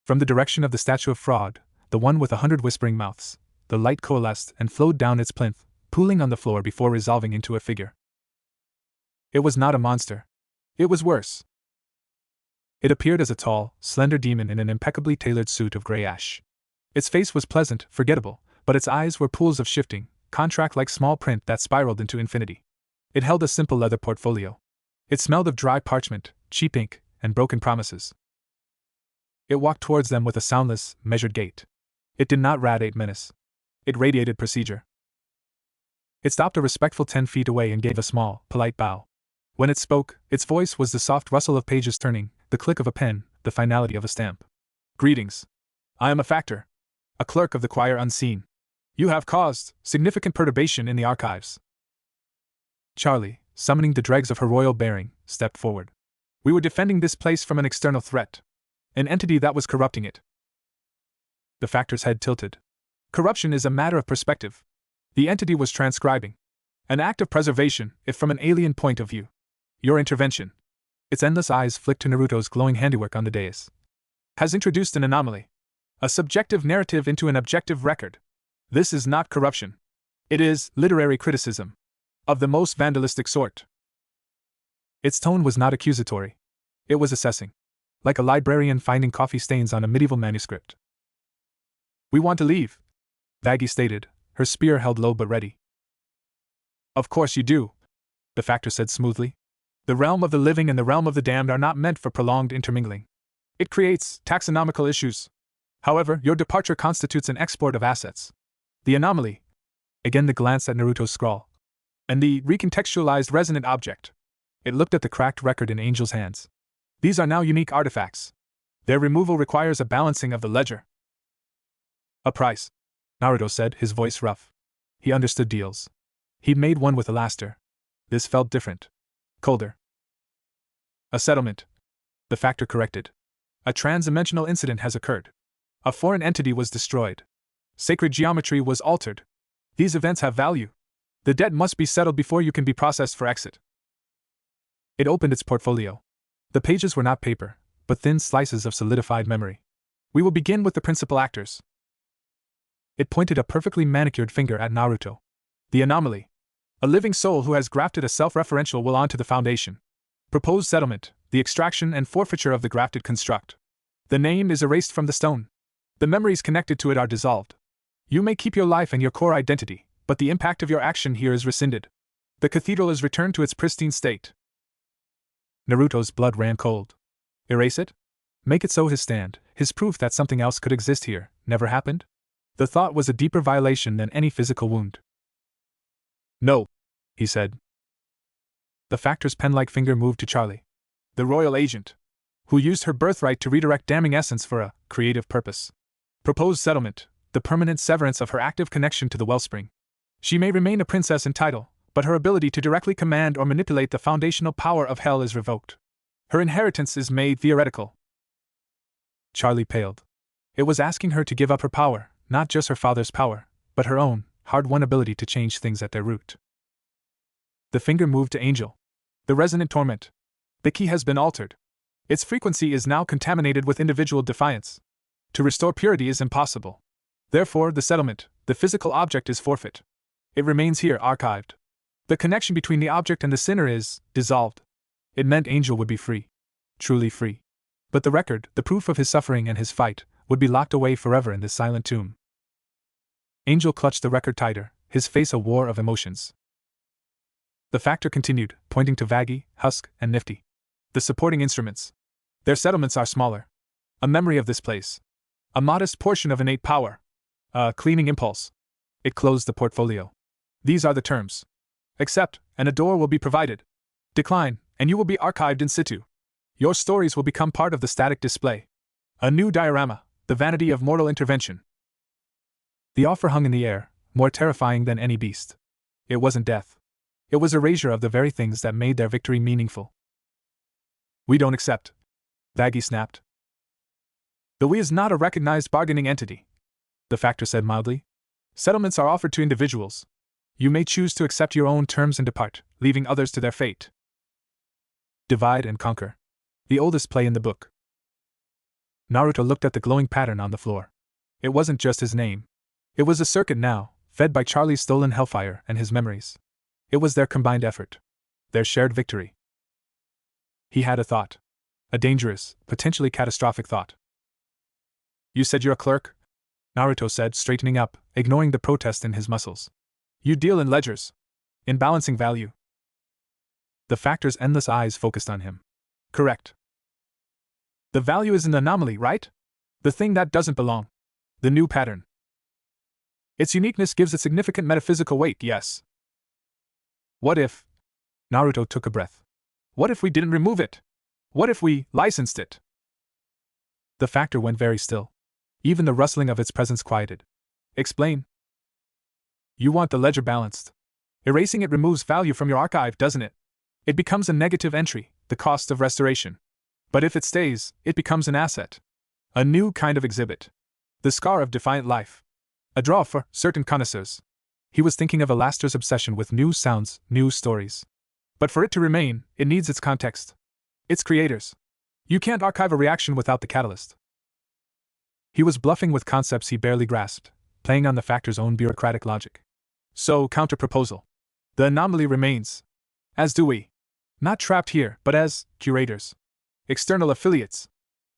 From the direction of the statue of Fraud, the one with 100 whispering mouths, the light coalesced and flowed down its plinth, pooling on the floor before resolving into a figure. It was not a monster. It was worse. It appeared as a tall, slender demon in an impeccably tailored suit of gray ash. Its face was pleasant, forgettable, but its eyes were pools of shifting, contract-like small print that spiraled into infinity. It held a simple leather portfolio. It smelled of dry parchment, cheap ink, and broken promises. It walked towards them with a soundless, measured gait. It did not radiate menace. It radiated procedure. It stopped a respectful 10 feet away and gave a small, polite bow. When it spoke, its voice was the soft rustle of pages turning, the click of a pen, the finality of a stamp. Greetings. I am a factor. A clerk of the choir unseen. You have caused significant perturbation in the archives. Charlie, summoning the dregs of her royal bearing, stepped forward. We were defending this place from an external threat. An entity that was corrupting it. The factor's head tilted. Corruption is a matter of perspective. The entity was transcribing. An act of preservation, if from an alien point of view. Your intervention. Its endless eyes flicked to Naruto's glowing handiwork on the dais. Has introduced an anomaly. A subjective narrative into an objective record. This is not corruption. It is literary criticism. Of the most vandalistic sort. Its tone was not accusatory. It was assessing. Like a librarian finding coffee stains on a medieval manuscript. We want to leave, Vaggie stated, her spear held low but ready. Of course you do, the Factor said smoothly. The realm of the living and the realm of the damned are not meant for prolonged intermingling. It creates taxonomical issues. However, your departure constitutes an export of assets. The anomaly, again the glance at Naruto's scrawl, and the recontextualized resonant object. It looked at the cracked record in Angel's hands. These are now unique artifacts. Their removal requires a balancing of the ledger. A price, Naruto said, his voice rough. He understood deals. He'd made one with Alaster. This felt different. Colder. A settlement, the Factor corrected. A transdimensional incident has occurred. A foreign entity was destroyed. Sacred geometry was altered. These events have value. The debt must be settled before you can be processed for exit. It opened its portfolio. The pages were not paper, but thin slices of solidified memory. We will begin with the principal actors. It pointed a perfectly manicured finger at Naruto. The anomaly. A living soul who has grafted a self-referential will onto the foundation. Proposed settlement, the extraction and forfeiture of the grafted construct. The name is erased from the stone. The memories connected to it are dissolved. You may keep your life and your core identity, but the impact of your action here is rescinded. The cathedral is returned to its pristine state. Naruto's blood ran cold. Erase it? Make it so his stand, his proof that something else could exist here, never happened? The thought was a deeper violation than any physical wound. No, he said. The Factor's pen-like finger moved to Charlie, the royal agent, who used her birthright to redirect damning essence for a creative purpose. Proposed settlement, the permanent severance of her active connection to the wellspring. She may remain a princess in title, but her ability to directly command or manipulate the foundational power of hell is revoked. Her inheritance is made theoretical. Charlie paled. It was asking her to give up her power, not just her father's power, but her own, hard-won ability to change things at their root. The finger moved to Angel. The resonant torment. The key has been altered. Its frequency is now contaminated with individual defiance. To restore purity is impossible. Therefore, the settlement, the physical object, is forfeit. It remains here archived. The connection between the object and the sinner is dissolved. It meant Angel would be free. Truly free. But the record, the proof of his suffering and his fight, would be locked away forever in this silent tomb. Angel clutched the record tighter, his face a war of emotions. The Factor continued, pointing to Vaggie, Husk, and Nifty. The supporting instruments. Their settlements are smaller. A memory of this place. A modest portion of innate power. A cleaning impulse. It closed the portfolio. These are the terms. Accept, and a door will be provided. Decline, and you will be archived in situ. Your stories will become part of the static display. A new diorama, the vanity of mortal intervention. The offer hung in the air, more terrifying than any beast. It wasn't death. It was erasure of the very things that made their victory meaningful. We don't accept, Vaggie snapped. The we is not a recognized bargaining entity, the Factor said mildly. Settlements are offered to individuals. You may choose to accept your own terms and depart, leaving others to their fate. Divide and conquer. The oldest play in the book. Naruto looked at the glowing pattern on the floor. It wasn't just his name. It was a circuit now, fed by Charlie's stolen hellfire and his memories. It was their combined effort. Their shared victory. He had a thought. A dangerous, potentially catastrophic thought. You said you're a clerk? Naruto said, straightening up, ignoring the protest in his muscles. You deal in ledgers. In balancing value. The Factor's endless eyes focused on him. Correct. The value is an anomaly, right? The thing that doesn't belong. The new pattern. Its uniqueness gives it significant metaphysical weight, yes. What if? Naruto took a breath. What if we didn't remove it? What if we licensed it? The Factor went very still. Even the rustling of its presence quieted. Explain. You want the ledger balanced. Erasing it removes value from your archive, doesn't it? It becomes a negative entry, the cost of restoration. But if it stays, it becomes an asset. A new kind of exhibit. The scar of defiant life. A draw for certain connoisseurs. He was thinking of Alaster's obsession with new sounds, new stories. But for it to remain, it needs its context. Its creators. You can't archive a reaction without the catalyst. He was bluffing with concepts he barely grasped, playing on the Factor's own bureaucratic logic. So, counter-proposal. The anomaly remains. As do we. Not trapped here, but as curators. External affiliates.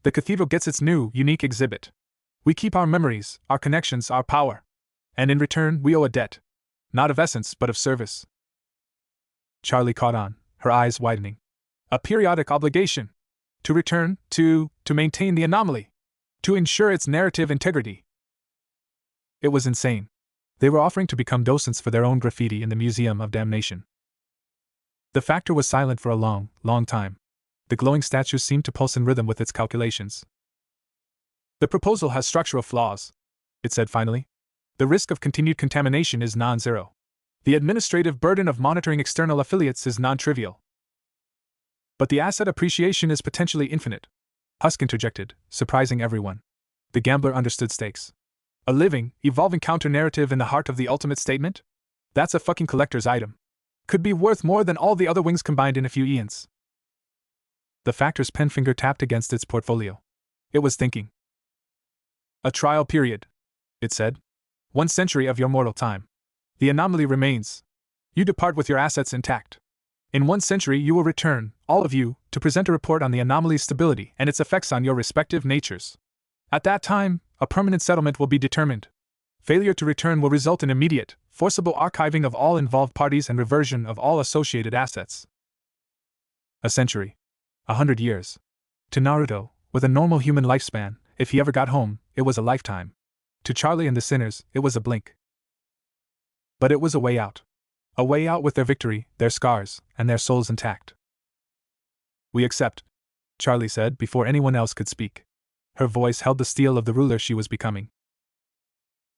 The cathedral gets its new, unique exhibit. We keep our memories, our connections, our power. And in return, we owe a debt. Not of essence, but of service. Charlie caught on, her eyes widening. A periodic obligation. To return, to maintain the anomaly. To ensure its narrative integrity. It was insane. They were offering to become docents for their own graffiti in the Museum of Damnation. The Factor was silent for a long, long time. The glowing statue seemed to pulse in rhythm with its calculations. The proposal has structural flaws, it said finally. The risk of continued contamination is non-zero. The administrative burden of monitoring external affiliates is non-trivial. But the asset appreciation is potentially infinite. Husk interjected, surprising everyone. The gambler understood stakes. A living, evolving counter-narrative in the heart of the ultimate statement? That's a fucking collector's item. Could be worth more than all the other wings combined in a few eons. The Factor's pen finger tapped against its portfolio. It was thinking. A trial period, it said. 1 century of your mortal time. The anomaly remains. You depart with your assets intact. In 1 century you will return, all of you, to present a report on the anomaly's stability and its effects on your respective natures. At that time, a permanent settlement will be determined. Failure to return will result in immediate, forcible archiving of all involved parties and reversion of all associated assets. A century. 100 years. To Naruto, with a normal human lifespan, if he ever got home, it was a lifetime. To Charlie and the sinners, it was a blink. But it was a way out. A way out with their victory, their scars, and their souls intact. We accept, Charlie said before anyone else could speak. Her voice held the steel of the ruler she was becoming.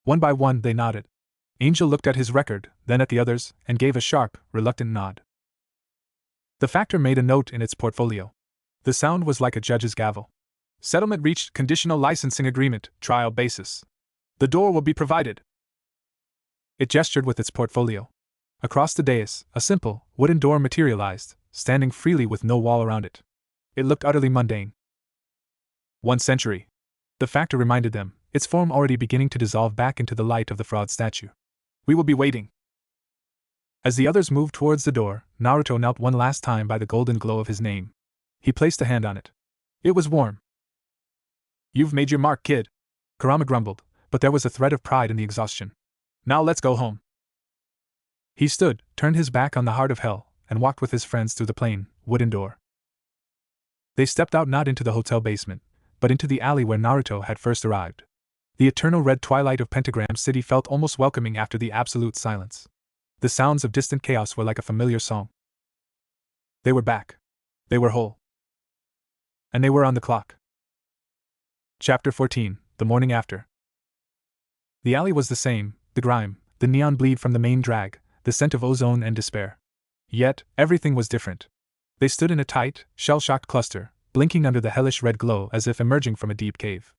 One by one they nodded. Angel looked at his record, then at the others, and gave a sharp, reluctant nod. The Factor made a note in its portfolio. The sound was like a judge's gavel. Settlement reached, conditional licensing agreement, trial basis. The door will be provided. It gestured with its portfolio. Across the dais, a simple, wooden door materialized, standing freely with no wall around it. It looked utterly mundane. 1 century. The Factor reminded them, its form already beginning to dissolve back into the light of the fraud statue. We will be waiting. As the others moved towards the door, Naruto knelt one last time by the golden glow of his name. He placed a hand on it. It was warm. You've made your mark, kid, Kurama grumbled, but there was a thread of pride in the exhaustion. Now let's go home. He stood, turned his back on the heart of hell, and walked with his friends through the plain, wooden door. They stepped out not into the hotel basement, but into the alley where Naruto had first arrived. The eternal red twilight of Pentagram City felt almost welcoming after the absolute silence. The sounds of distant chaos were like a familiar song. They were back. They were whole. And they were on the clock. Chapter 14, the morning after. The alley was the same, the grime, the neon bleed from the main drag, the scent of ozone and despair. Yet, everything was different. They stood in a tight, shell-shocked cluster, blinking under the hellish red glow as if emerging from a deep cave.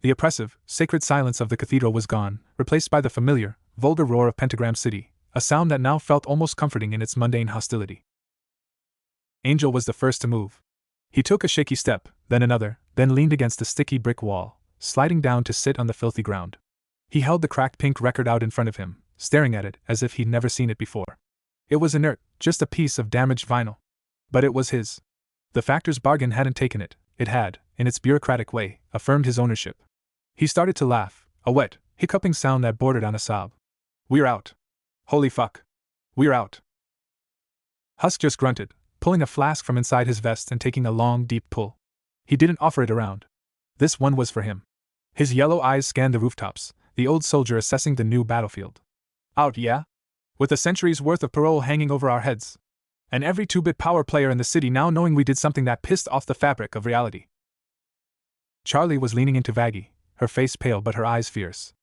The oppressive, sacred silence of the cathedral was gone, replaced by the familiar, vulgar roar of Pentagram City, a sound that now felt almost comforting in its mundane hostility. Angel was the first to move. He took a shaky step, then another, then leaned against the sticky brick wall, sliding down to sit on the filthy ground. He held the cracked pink record out in front of him, staring at it as if he'd never seen it before. It was inert, just a piece of damaged vinyl. But it was his. The Factor's bargain hadn't taken it, it had, in its bureaucratic way, affirmed his ownership. He started to laugh, a wet, hiccuping sound that bordered on a sob. We're out. Holy fuck. We're out. Husk just grunted, pulling a flask from inside his vest and taking a long, deep pull. He didn't offer it around. This one was for him. His yellow eyes scanned the rooftops, the old soldier assessing the new battlefield. Out, yeah? With a century's worth of parole hanging over our heads. And every 2-bit power player in the city now knowing we did something that pissed off the fabric of reality. Charlie was leaning into Vaggie, her face pale but her eyes fierce.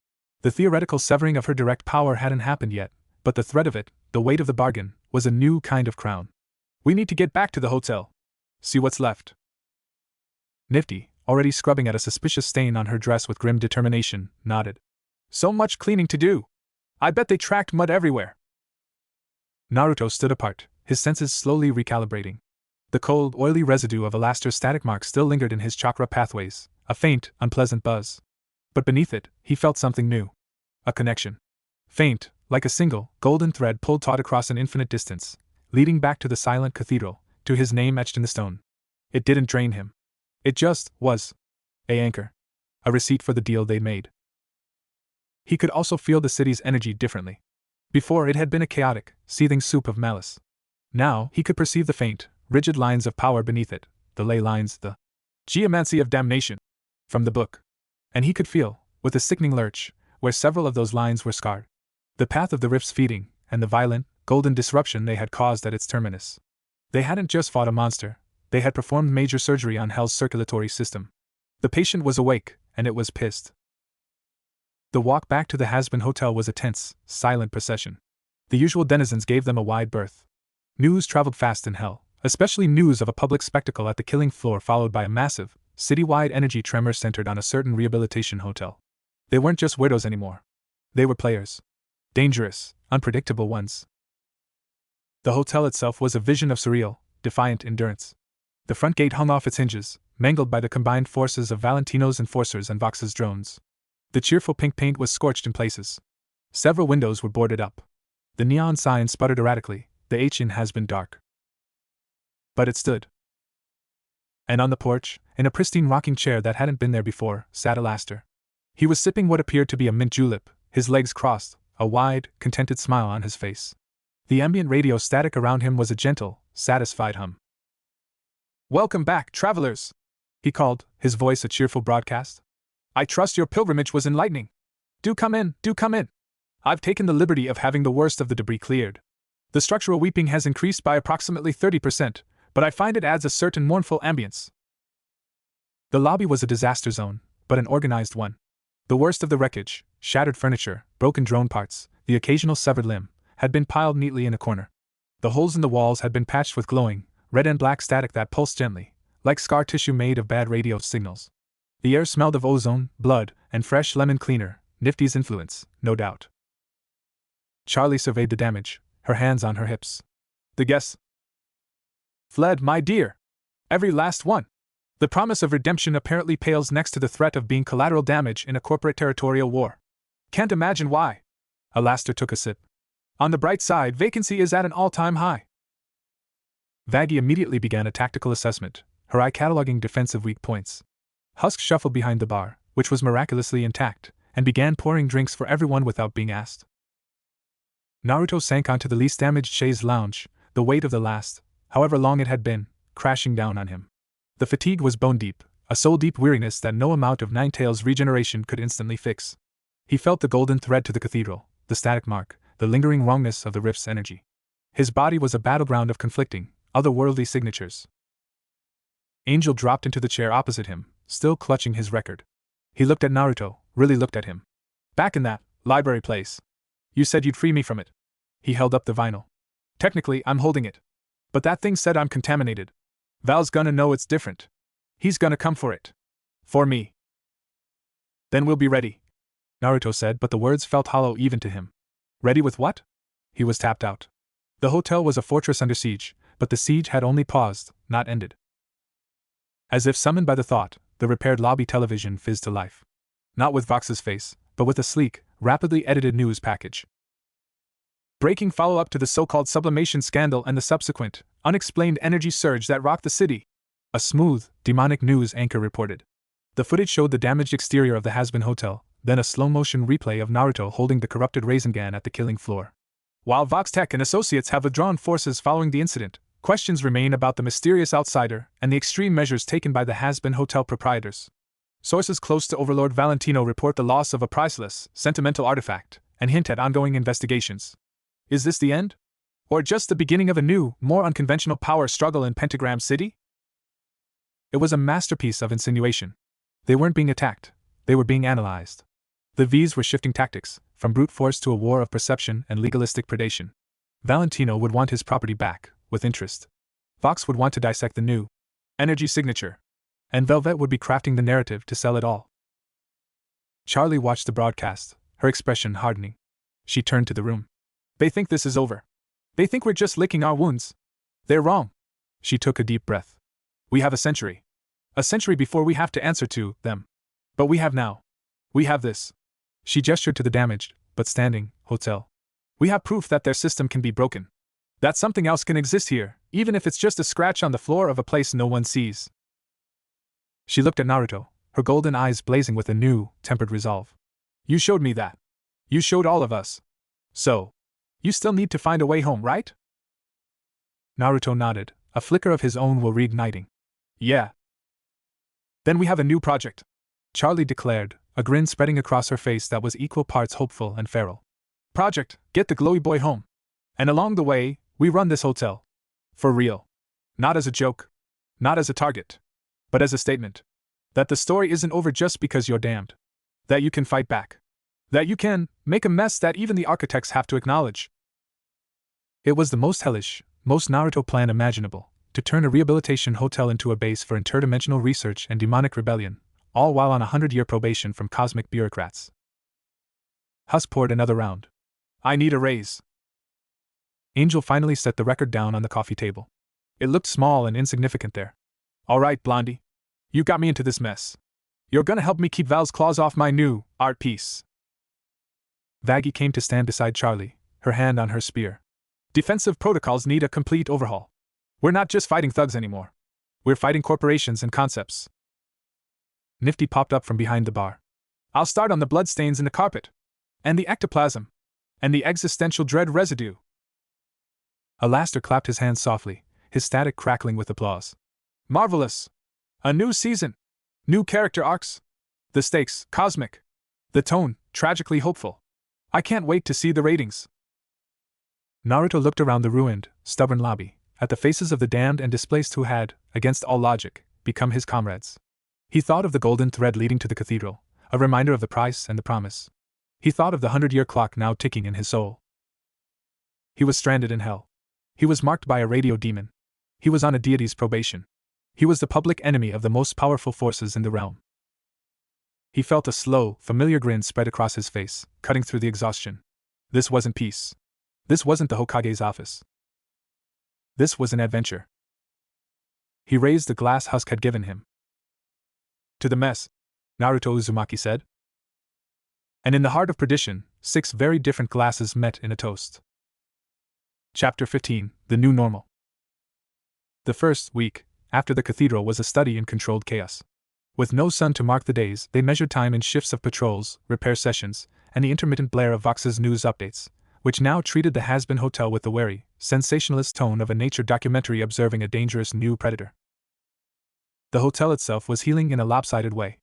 The theoretical severing of her direct power hadn't happened yet, but the threat of it, the weight of the bargain, was a new kind of crown. We need to get back to the hotel. See what's left. Nifty, already scrubbing at a suspicious stain on her dress with grim determination, nodded. So much cleaning to do. I bet they tracked mud everywhere. Naruto stood apart, his senses slowly recalibrating. The cold, oily residue of Alastair's static mark still lingered in his chakra pathways, a faint, unpleasant buzz. But beneath it, he felt something new. A connection. Faint, like a single, golden thread pulled taut across an infinite distance, leading back to the silent cathedral, to his name etched in the stone. It didn't drain him. It just was. A anchor. A receipt for the deal they'd made. He could also feel the city's energy differently. Before, it had been a chaotic, seething soup of malice. Now, he could perceive the faint, rigid lines of power beneath it, the ley lines, the geomancy of damnation, from the book. And he could feel, with a sickening lurch, where several of those lines were scarred. The path of the rift's feeding, and the violent, golden disruption they had caused at its terminus. They hadn't just fought a monster, they had performed major surgery on Hell's circulatory system. The patient was awake, and it was pissed. The walk back to the Hazbin Hotel was a tense, silent procession. The usual denizens gave them a wide berth. News traveled fast in Hell, especially news of a public spectacle at the killing floor, followed by a massive, citywide energy tremor centered on a certain rehabilitation hotel. They weren't just widows anymore. They were players. Dangerous, unpredictable ones. The hotel itself was a vision of surreal, defiant endurance. The front gate hung off its hinges, mangled by the combined forces of Valentino's enforcers and Vox's drones. The cheerful pink paint was scorched in places. Several windows were boarded up. The neon sign sputtered erratically, the H in has been dark. But it stood. And on the porch, in a pristine rocking chair that hadn't been there before, sat Alastair. He was sipping what appeared to be a mint julep, his legs crossed, a wide, contented smile on his face. The ambient radio static around him was a gentle, satisfied hum. "Welcome back, travelers," he called, his voice a cheerful broadcast. "I trust your pilgrimage was enlightening. Do come in, do come in. I've taken the liberty of having the worst of the debris cleared. The structural weeping has increased by approximately 30%, but I find it adds a certain mournful ambience." The lobby was a disaster zone, but an organized one. The worst of the wreckage, shattered furniture, broken drone parts, the occasional severed limb, had been piled neatly in a corner. The holes in the walls had been patched with glowing, red and black static that pulsed gently, like scar tissue made of bad radio signals. The air smelled of ozone, blood, and fresh lemon cleaner, Nifty's influence, no doubt. Charlie surveyed the damage, her hands on her hips. "The guests fled, my dear. Every last one. The promise of redemption apparently pales next to the threat of being collateral damage in a corporate territorial war. Can't imagine why." Alastair took a sip. "On the bright side, vacancy is at an all-time high." Vaggie immediately began a tactical assessment, her eye cataloging defensive weak points. Husk shuffled behind the bar, which was miraculously intact, and began pouring drinks for everyone without being asked. Naruto sank onto the least damaged chaise lounge, the weight of the last, however long it had been, crashing down on him. The fatigue was bone-deep, a soul-deep weariness that no amount of Ninetales regeneration could instantly fix. He felt the golden thread to the cathedral, the static mark, the lingering wrongness of the rift's energy. His body was a battleground of conflicting, otherworldly signatures. Angel dropped into the chair opposite him, still clutching his record. He looked at Naruto, really looked at him. "Back in that library place. You said you'd free me from it." He held up the vinyl. "Technically, I'm holding it. But that thing said I'm contaminated. Val's gonna know it's different. He's gonna come for it. For me." "Then we'll be ready," Naruto said, but the words felt hollow even to him. Ready with what? He was tapped out. The hotel was a fortress under siege, but the siege had only paused, not ended. As if summoned by the thought, the repaired lobby television fizzed to life. Not with Vox's face, but with a sleek, rapidly edited news package. "Breaking follow-up to the so-called sublimation scandal and the subsequent, unexplained energy surge that rocked the city," a smooth, demonic news anchor reported. The footage showed the damaged exterior of the Hazbin Hotel, then a slow-motion replay of Naruto holding the corrupted Rasengan at the killing floor. "While Voxtech and associates have withdrawn forces following the incident, questions remain about the mysterious outsider and the extreme measures taken by the Hazbin Hotel proprietors. Sources close to Overlord Valentino report the loss of a priceless, sentimental artifact, and hint at ongoing investigations. Is this the end? Or just the beginning of a new, more unconventional power struggle in Pentagram City?" It was a masterpiece of insinuation. They weren't being attacked, they were being analyzed. The V's were shifting tactics, from brute force to a war of perception and legalistic predation. Valentino would want his property back, with interest. Vox would want to dissect the new energy signature. And Velvet would be crafting the narrative to sell it all. Charlie watched the broadcast, her expression hardening. She turned to the room. "They think this is over. They think we're just licking our wounds. They're wrong." She took a deep breath. "We have a century. A century before we have to answer to them. But we have now. We have this." She gestured to the damaged, but standing, hotel. "We have proof that their system can be broken. That something else can exist here, even if it's just a scratch on the floor of a place no one sees." She looked at Naruto, her golden eyes blazing with a new, tempered resolve. "You showed me that. You showed all of us. So, you still need to find a way home, right? Naruto nodded, a flicker of his own will reigniting. Yeah. Then we have a new project, Charlie declared, a grin spreading across her face that was equal parts hopeful and feral. Project, get the glowy boy home. And along the way, we run this hotel. For real. Not as a joke. Not as a target. But as a statement. That the story isn't over just because you're damned. That you can fight back. That you can make a mess that even the architects have to acknowledge. It was the most hellish, most Naruto plan imaginable, to turn a rehabilitation hotel into a base for interdimensional research and demonic rebellion, all while on 100-year probation from cosmic bureaucrats. Hus poured another round. I need a raise. Angel finally set the record down on the coffee table. It looked small and insignificant there. All right, Blondie. You got me into this mess. You're gonna help me keep Val's claws off my new art piece. Vaggie came to stand beside Charlie, her hand on her spear. Defensive protocols need a complete overhaul. We're not just fighting thugs anymore. We're fighting corporations and concepts. Nifty popped up from behind the bar. I'll start on the bloodstains in the carpet. And the ectoplasm. And the existential dread residue. Alastair clapped his hands softly, his static crackling with applause. Marvelous! A new season! New character arcs! The stakes, cosmic! The tone, tragically hopeful! I can't wait to see the ratings! Naruto looked around the ruined, stubborn lobby, at the faces of the damned and displaced who had, against all logic, become his comrades. He thought of the golden thread leading to the cathedral, a reminder of the price and the promise. He thought of the 100-year clock now ticking in his soul. He was stranded in hell. He was marked by a radio demon. He was on a deity's probation. He was the public enemy of the most powerful forces in the realm. He felt a slow, familiar grin spread across his face, cutting through the exhaustion. This wasn't peace. This wasn't the Hokage's office. This was an adventure. He raised the glass Husk had given him. To the mess, Naruto Uzumaki said. And in the heart of perdition, 6 very different glasses met in a toast. Chapter 15, The New Normal. The first week, after the cathedral, was a study in controlled chaos. With no sun to mark the days, they measured time in shifts of patrols, repair sessions, and the intermittent blare of Vox's news updates, which now treated the Hazbin Hotel with the wary, sensationalist tone of a nature documentary observing a dangerous new predator. The hotel itself was healing in a lopsided way.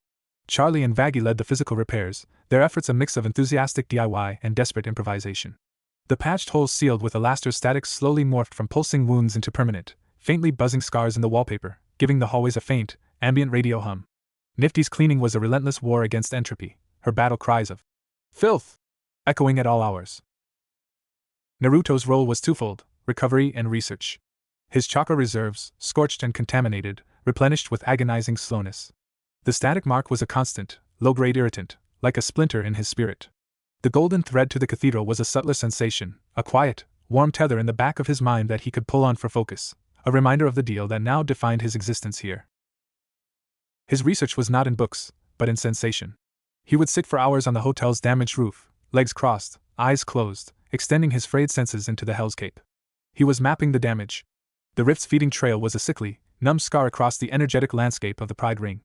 Charlie and Vaggie led the physical repairs, their efforts a mix of enthusiastic DIY and desperate improvisation. The patched holes sealed with Alastair statics slowly morphed from pulsing wounds into permanent, faintly buzzing scars in the wallpaper, giving the hallways a faint, ambient radio hum. Nifty's cleaning was a relentless war against entropy, her battle cries of filth echoing at all hours. Naruto's role was twofold, recovery and research. His chakra reserves, scorched and contaminated, replenished with agonizing slowness. The static mark was a constant, low-grade irritant, like a splinter in his spirit. The golden thread to the cathedral was a subtler sensation, a quiet, warm tether in the back of his mind that he could pull on for focus, a reminder of the deal that now defined his existence here. His research was not in books, but in sensation. He would sit for hours on the hotel's damaged roof, legs crossed, eyes closed, extending his frayed senses into the hellscape. He was mapping the damage. The rift's feeding trail was a sickly, numb scar across the energetic landscape of the Pride Ring.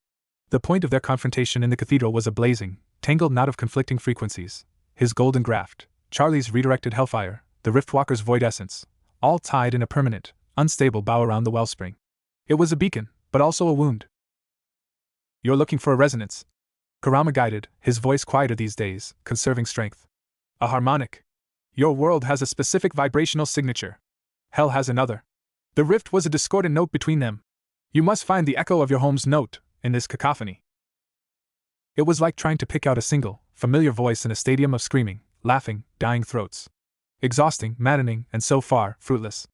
The point of their confrontation in the cathedral was a blazing, tangled knot of conflicting frequencies. His golden graft, Charlie's redirected hellfire, the Riftwalker's void essence, all tied in a permanent, unstable bow around the wellspring. It was a beacon, but also a wound. You're looking for a resonance. Kurama guided, his voice quieter these days, conserving strength. A harmonic. Your world has a specific vibrational signature. Hell has another. The rift was a discordant note between them. You must find the echo of your home's note in this cacophony. It was like trying to pick out a single, familiar voice in a stadium of screaming, laughing, dying throats. Exhausting, maddening, and so far, fruitless.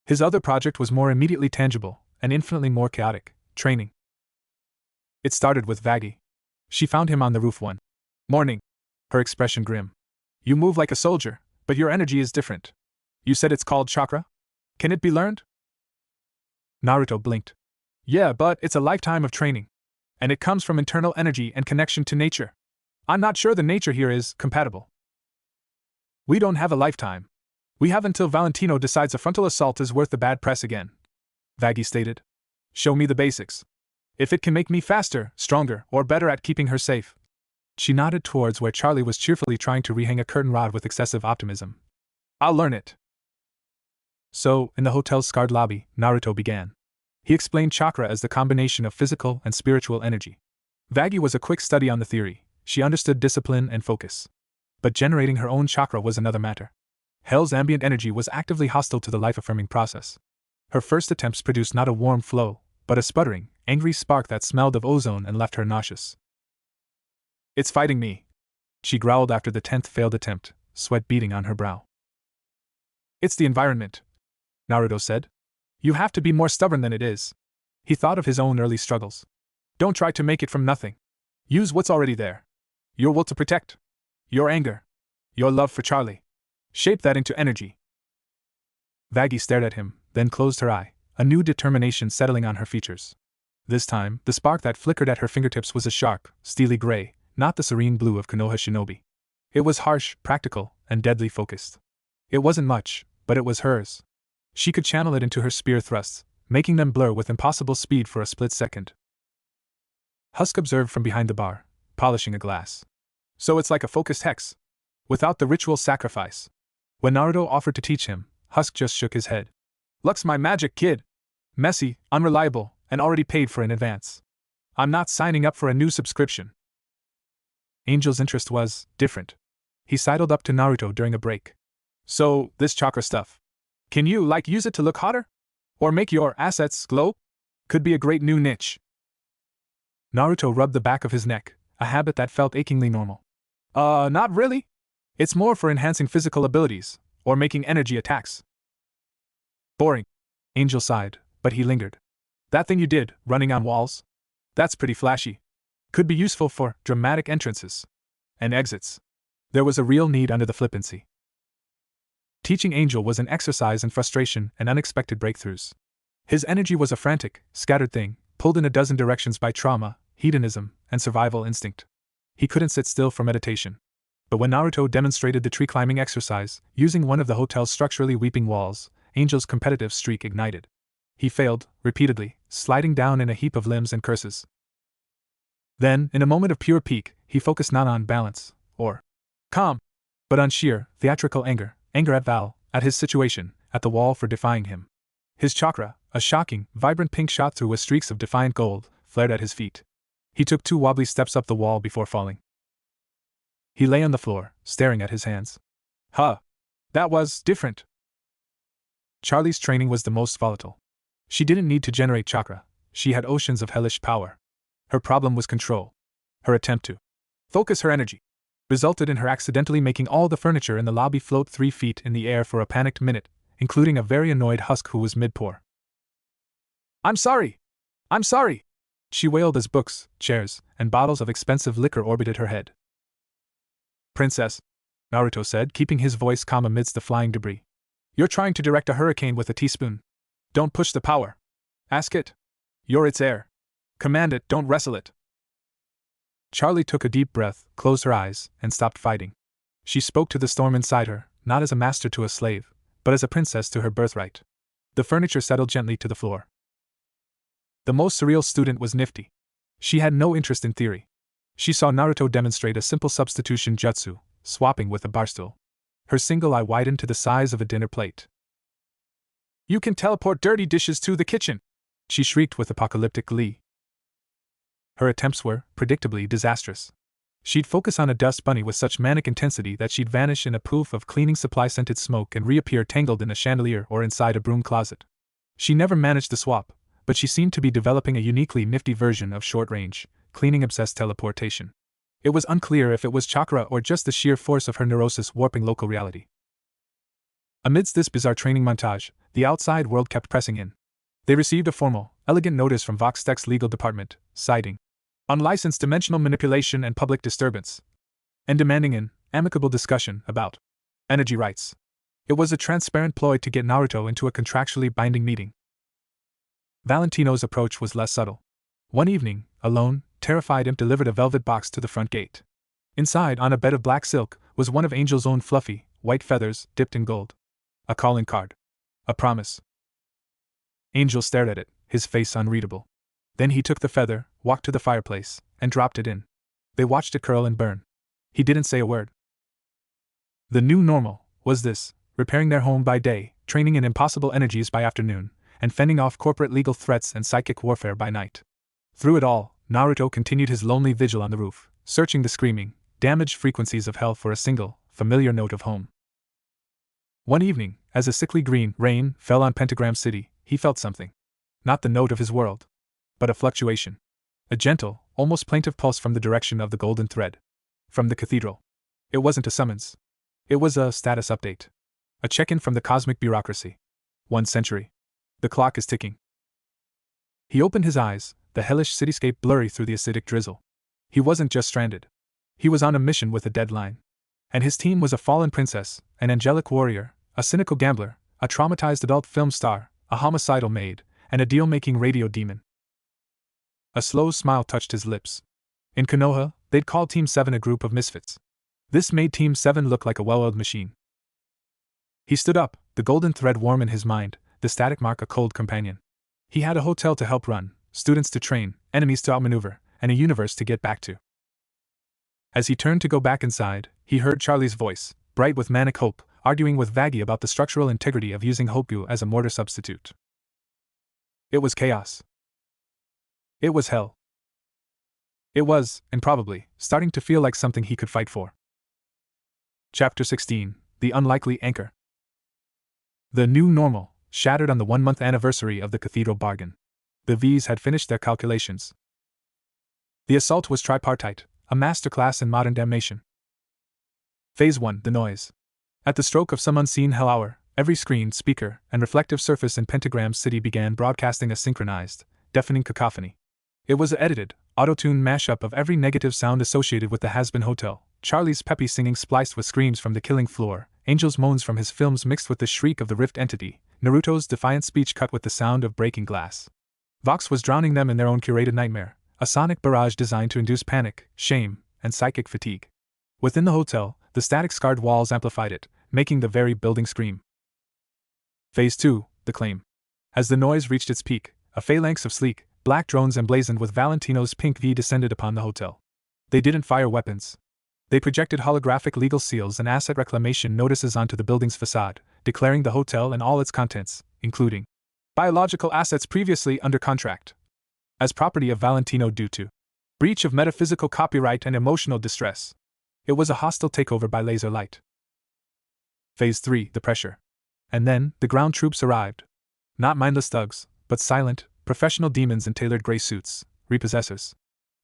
His other project was more immediately tangible, and infinitely more chaotic, training. It started with Vaggie. She found him on the roof one morning, her expression grim. You move like a soldier, but your energy is different. You said it's called chakra? Can it be learned? Naruto blinked. Yeah, but it's a lifetime of training. And it comes from internal energy and connection to nature. I'm not sure the nature here is compatible. We don't have a lifetime. We have until Valentino decides a frontal assault is worth the bad press again. Vaggie stated. Show me the basics. If it can make me faster, stronger, or better at keeping her safe. She nodded towards where Charlie was cheerfully trying to rehang a curtain rod with excessive optimism. I'll learn it. So, in the hotel's scarred lobby, Naruto began. He explained chakra as the combination of physical and spiritual energy. Vaggie was a quick study on the theory. She understood discipline and focus. But generating her own chakra was another matter. Hell's ambient energy was actively hostile to the life-affirming process. Her first attempts produced not a warm flow, but a sputtering, angry spark that smelled of ozone and left her nauseous. It's fighting me, she growled after the 10th failed attempt, sweat beading on her brow. It's the environment, Naruto said. You have to be more stubborn than it is. He thought of his own early struggles. Don't try to make it from nothing. Use what's already there. Your will to protect. Your anger. Your love for Charlie. Shape that into energy. Vaggie stared at him, then closed her eye, a new determination settling on her features. This time, the spark that flickered at her fingertips was a sharp, steely gray, not the serene blue of Konoha Shinobi. It was harsh, practical, and deadly focused. It wasn't much, but it was hers. She could channel it into her spear thrusts, making them blur with impossible speed for a split second. Husk observed from behind the bar, polishing a glass. So it's like a focused hex. Without the ritual sacrifice. When Naruto offered to teach him, Husk just shook his head. Luck's my magic, kid. Messy, unreliable, and already paid for in advance. I'm not signing up for a new subscription. Angel's interest was different. He sidled up to Naruto during a break. So, this chakra stuff. Can you, use it to look hotter? Or make your assets glow? Could be a great new niche. Naruto rubbed the back of his neck, a habit that felt achingly normal. Not really. It's more for enhancing physical abilities, or making energy attacks. Boring. Angel sighed, but he lingered. That thing you did, running on walls? That's pretty flashy. Could be useful for dramatic entrances and exits. There was a real need under the flippancy. Teaching Angel was an exercise in frustration and unexpected breakthroughs. His energy was a frantic, scattered thing, pulled in a dozen directions by trauma, hedonism, and survival instinct. He couldn't sit still for meditation. But when Naruto demonstrated the tree-climbing exercise, using one of the hotel's structurally weeping walls, Angel's competitive streak ignited. He failed, repeatedly, sliding down in a heap of limbs and curses. Then, in a moment of pure pique, he focused not on balance, or calm, but on sheer, theatrical anger at Val, at his situation, at the wall for defying him. His chakra, a shocking, vibrant pink shot through with streaks of defiant gold, flared at his feet. He took 2 wobbly steps up the wall before falling. He lay on the floor, staring at his hands. That was different. Charlie's training was the most volatile. She didn't need to generate chakra, she had oceans of hellish power. Her problem was control. Her attempt to focus her energy resulted in her accidentally making all the furniture in the lobby float 3 feet in the air for a panicked minute, including a very annoyed Husk who was mid-pour. I'm sorry! She wailed as books, chairs, and bottles of expensive liquor orbited her head. Princess, Naruto said, keeping his voice calm amidst the flying debris. You're trying to direct a hurricane with a teaspoon. Don't push the power. Ask it. You're its heir. Command it, don't wrestle it. Charlie took a deep breath, closed her eyes, and stopped fighting. She spoke to the storm inside her, not as a master to a slave, but as a princess to her birthright. The furniture settled gently to the floor. The most surreal student was Nifty. She had no interest in theory. She saw Naruto demonstrate a simple substitution jutsu, swapping with a barstool. Her single eye widened to the size of a dinner plate. You can teleport dirty dishes to the kitchen! She shrieked with apocalyptic glee. Her attempts were, predictably, disastrous. She'd focus on a dust bunny with such manic intensity that she'd vanish in a poof of cleaning supply-scented smoke and reappear tangled in a chandelier or inside a broom closet. She never managed the swap, but she seemed to be developing a uniquely nifty version of short-range, cleaning-obsessed teleportation. It was unclear if it was chakra or just the sheer force of her neurosis warping local reality. Amidst this bizarre training montage, the outside world kept pressing in. They received a formal, elegant notice from Voxtech's legal department, citing unlicensed dimensional manipulation and public disturbance, and demanding an amicable discussion about energy rights. It was a transparent ploy to get Naruto into a contractually binding meeting. Valentino's approach was less subtle. One evening, alone, terrified Imp delivered a velvet box to the front gate. Inside, on a bed of black silk, was one of Angel's own fluffy, white feathers dipped in gold. A calling card. A promise. Angel stared at it, his face unreadable. Then he took the feather, walked to the fireplace, and dropped it in. They watched it curl and burn. He didn't say a word. The new normal was this: repairing their home by day, training in impossible energies by afternoon, and fending off corporate legal threats and psychic warfare by night. Through it all, Naruto continued his lonely vigil on the roof, searching the screaming, damaged frequencies of hell for a single, familiar note of home. One evening, as a sickly green rain fell on Pentagram City, he felt something. Not the note of his world, but a fluctuation. A gentle, almost plaintive pulse from the direction of the golden thread. From the cathedral. It wasn't a summons. It was a status update. A check-in from the cosmic bureaucracy. 1 century. The clock is ticking. He opened his eyes, the hellish cityscape blurry through the acidic drizzle. He wasn't just stranded. He was on a mission with a deadline. And his team was a fallen princess, an angelic warrior, a cynical gambler, a traumatized adult film star, a homicidal maid, and a deal-making radio demon. A slow smile touched his lips. In Konoha, they'd call Team 7 a group of misfits. This made Team 7 look like a well-oiled machine. He stood up, the golden thread warm in his mind, the static mark a cold companion. He had a hotel to help run, students to train, enemies to outmaneuver, and a universe to get back to. As he turned to go back inside, he heard Charlie's voice, bright with manic hope, arguing with Vaggie about the structural integrity of using Hopyu as a mortar substitute. It was chaos. It was hell. It was, and probably, starting to feel like something he could fight for. Chapter 16, The Unlikely Anchor. The new normal, shattered on the 1-month anniversary of the cathedral bargain. The V's had finished their calculations. The assault was tripartite, a masterclass in modern damnation. Phase 1, the noise. At the stroke of some unseen hell hour, every screen, speaker, and reflective surface in Pentagram City began broadcasting a synchronized, deafening cacophony. It was an edited, auto-tuned mashup of every negative sound associated with the Hazbin Hotel, Charlie's peppy singing spliced with screams from the killing floor, Angel's moans from his films mixed with the shriek of the rift entity, Naruto's defiant speech cut with the sound of breaking glass. Vox was drowning them in their own curated nightmare, a sonic barrage designed to induce panic, shame, and psychic fatigue. Within the hotel, the static-scarred walls amplified it, making the very building scream. Phase 2, the claim. As the noise reached its peak, a phalanx of sleek, black drones emblazoned with Valentino's pink V descended upon the hotel. They didn't fire weapons. They projected holographic legal seals and asset reclamation notices onto the building's facade, declaring the hotel and all its contents, including biological assets previously under contract, as property of Valentino due to breach of metaphysical copyright and emotional distress. It was a hostile takeover by laser light. Phase 3, the pressure. And then, the ground troops arrived. Not mindless thugs, but silent, professional demons in tailored gray suits, repossessors.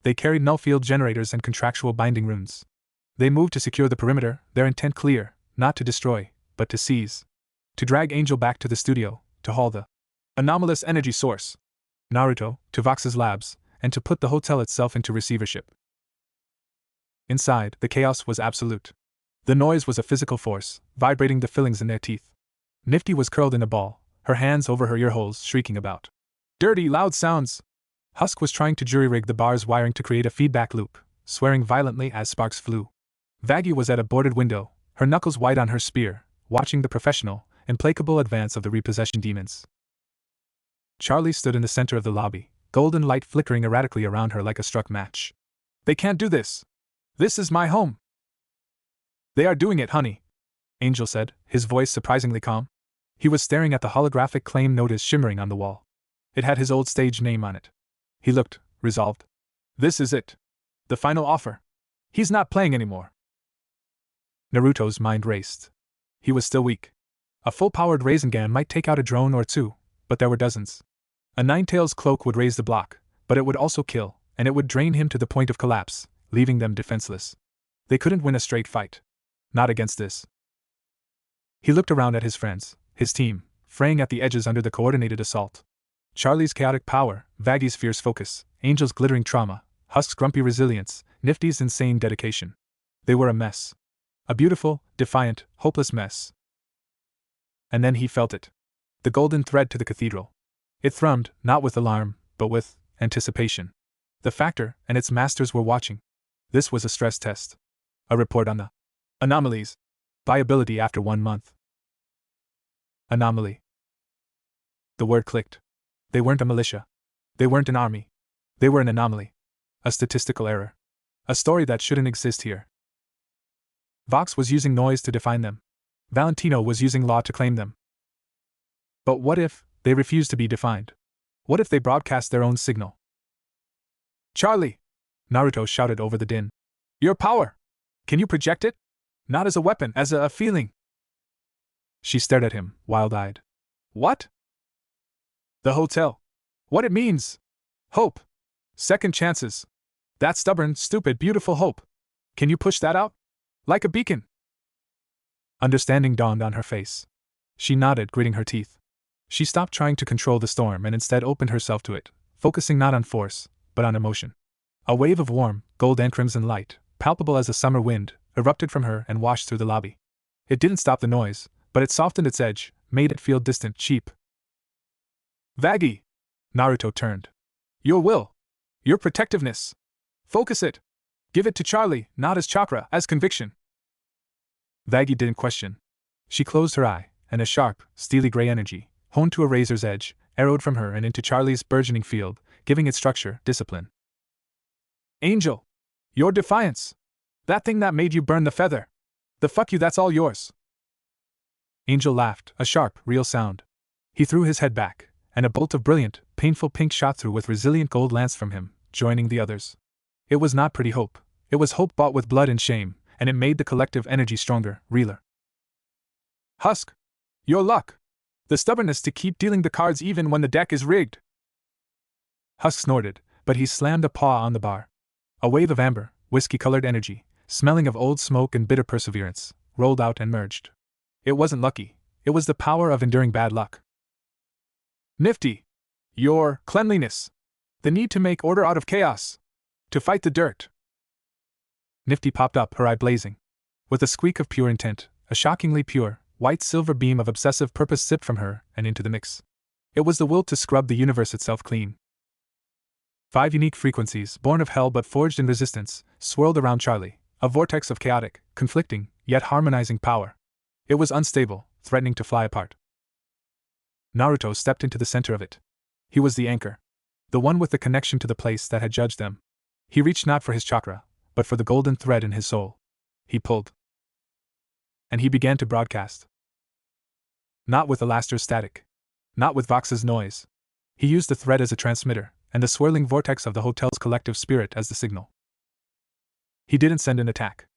They carried null-field generators and contractual binding runes. They moved to secure the perimeter, their intent clear, not to destroy, but to seize. To drag Angel back to the studio, to haul the anomalous energy source, Naruto, to Vox's labs, and to put the hotel itself into receivership. Inside, the chaos was absolute. The noise was a physical force, vibrating the fillings in their teeth. Nifty was curled in a ball, her hands over her earholes, shrieking about dirty, loud sounds. Husk was trying to jury-rig the bar's wiring to create a feedback loop, swearing violently as sparks flew. Vaggie was at a boarded window, her knuckles white on her spear, watching the professional, implacable advance of the repossession demons. Charlie stood in the center of the lobby, golden light flickering erratically around her like a struck match. They can't do this. This is my home. They are doing it, honey, Angel said, his voice surprisingly calm. He was staring at the holographic claim notice shimmering on the wall. It had his old stage name on it. He looked, resolved. This is it. The final offer. He's not playing anymore. Naruto's mind raced. He was still weak. A full-powered Rasengan might take out a drone or two, but there were dozens. A Ninetales cloak would raise the block, but it would also kill, and it would drain him to the point of collapse, leaving them defenseless. They couldn't win a straight fight. Not against this. He looked around at his friends, his team, fraying at the edges under the coordinated assault. Charlie's chaotic power, Vaggie's fierce focus, Angel's glittering trauma, Husk's grumpy resilience, Nifty's insane dedication. They were a mess. A beautiful, defiant, hopeless mess. And then he felt it. The golden thread to the cathedral. It thrummed, not with alarm, but with anticipation. The Factor and its masters were watching. This was a stress test. A report on the anomalies. Viability after 1 month. Anomaly. The word clicked. They weren't a militia. They weren't an army. They were an anomaly. A statistical error. A story that shouldn't exist here. Vox was using noise to define them. Valentino was using law to claim them. But what if they refused to be defined? What if they broadcast their own signal? Charlie! Naruto shouted over the din. Your power! Can you project it? Not as a weapon, as a feeling. She stared at him, wild-eyed. What? The hotel. What it means. Hope. Second chances. That stubborn, stupid, beautiful hope. Can you push that out? Like a beacon. Understanding dawned on her face. She nodded, gritting her teeth. She stopped trying to control the storm and instead opened herself to it, focusing not on force, but on emotion. A wave of warm, gold and crimson light, palpable as a summer wind, erupted from her and washed through the lobby. It didn't stop the noise, but it softened its edge, made it feel distant, cheap. Vaggie! Naruto turned. Your will. Your protectiveness. Focus it. Give it to Charlie, not as chakra, as conviction. Vaggie didn't question. She closed her eye, and a sharp, steely gray energy, honed to a razor's edge, arrowed from her and into Charlie's burgeoning field, giving it structure, discipline. Angel! Your defiance! That thing that made you burn the feather! The fuck you, that's all yours! Angel laughed, a sharp, real sound. He threw his head back, and a bolt of brilliant, painful pink shot through with resilient gold lanced from him, joining the others. It was not pretty hope. It was hope bought with blood and shame, and it made the collective energy stronger, realer. Husk! Your luck! The stubbornness to keep dealing the cards even when the deck is rigged! Husk snorted, but he slammed a paw on the bar. A wave of amber, whiskey-colored energy, smelling of old smoke and bitter perseverance, rolled out and merged. It wasn't lucky, it was the power of enduring bad luck. Nifty! Your cleanliness! The need to make order out of chaos! To fight the dirt! Nifty popped up, her eye blazing. With a squeak of pure intent, a shockingly pure, white-silver beam of obsessive purpose sipped from her and into the mix. It was the will to scrub the universe itself clean. 5 unique frequencies, born of hell but forged in resistance, swirled around Charlie, a vortex of chaotic, conflicting, yet harmonizing power. It was unstable, threatening to fly apart. Naruto stepped into the center of it. He was the anchor. The one with the connection to the place that had judged them. He reached not for his chakra, but for the golden thread in his soul. He pulled. And he began to broadcast. Not with Alaster's static. Not with Vox's noise. He used the thread as a transmitter, and the swirling vortex of the hotel's collective spirit as the signal. He didn't send an attack.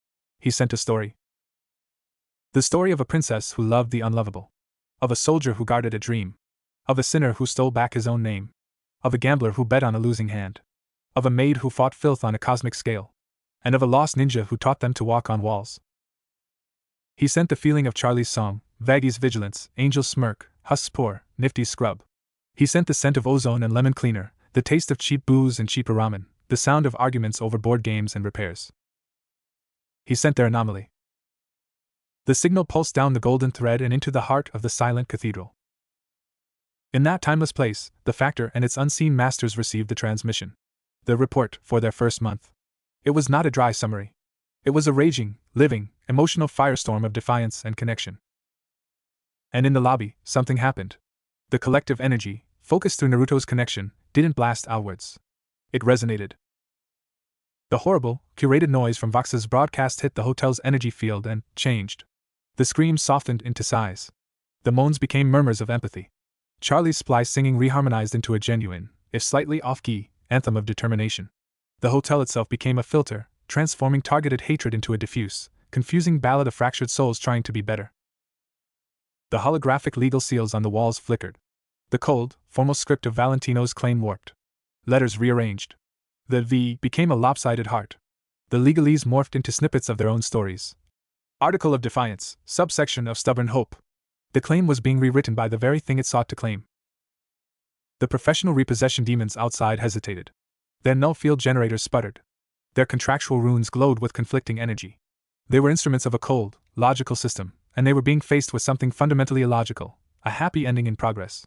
He sent a story. The story of a princess who loved the unlovable. Of a soldier who guarded a dream. Of a sinner who stole back his own name. Of a gambler who bet on a losing hand. Of a maid who fought filth on a cosmic scale. And of a lost ninja who taught them to walk on walls. He sent the feeling of Charlie's song, Vaggie's vigilance, Angel's smirk, Husk's pour, Nifty's scrub. He sent the scent of ozone and lemon cleaner, the taste of cheap booze and cheaper ramen, the sound of arguments over board games and repairs. He sent their anomaly. The signal pulsed down the golden thread and into the heart of the silent cathedral. In that timeless place, the Factor and its unseen masters received the transmission. The report for their first month. It was not a dry summary. It was a raging, living, emotional firestorm of defiance and connection. And in the lobby, something happened. The collective energy, focused through Naruto's connection, didn't blast outwards. It resonated. The horrible, curated noise from Vox's broadcast hit the hotel's energy field and changed. The screams softened into sighs. The moans became murmurs of empathy. Charlie's splice singing reharmonized into a genuine, if slightly off-key, anthem of determination. The hotel itself became a filter, transforming targeted hatred into a diffuse, confusing ballad of fractured souls trying to be better. The holographic legal seals on the walls flickered. The cold, formal script of Valentino's claim warped. Letters rearranged. The V became a lopsided heart. The legalese morphed into snippets of their own stories. Article of defiance, subsection of stubborn hope. The claim was being rewritten by the very thing it sought to claim. The professional repossession demons outside hesitated. Their null field generators sputtered. Their contractual runes glowed with conflicting energy. They were instruments of a cold, logical system, and they were being faced with something fundamentally illogical, a happy ending in progress.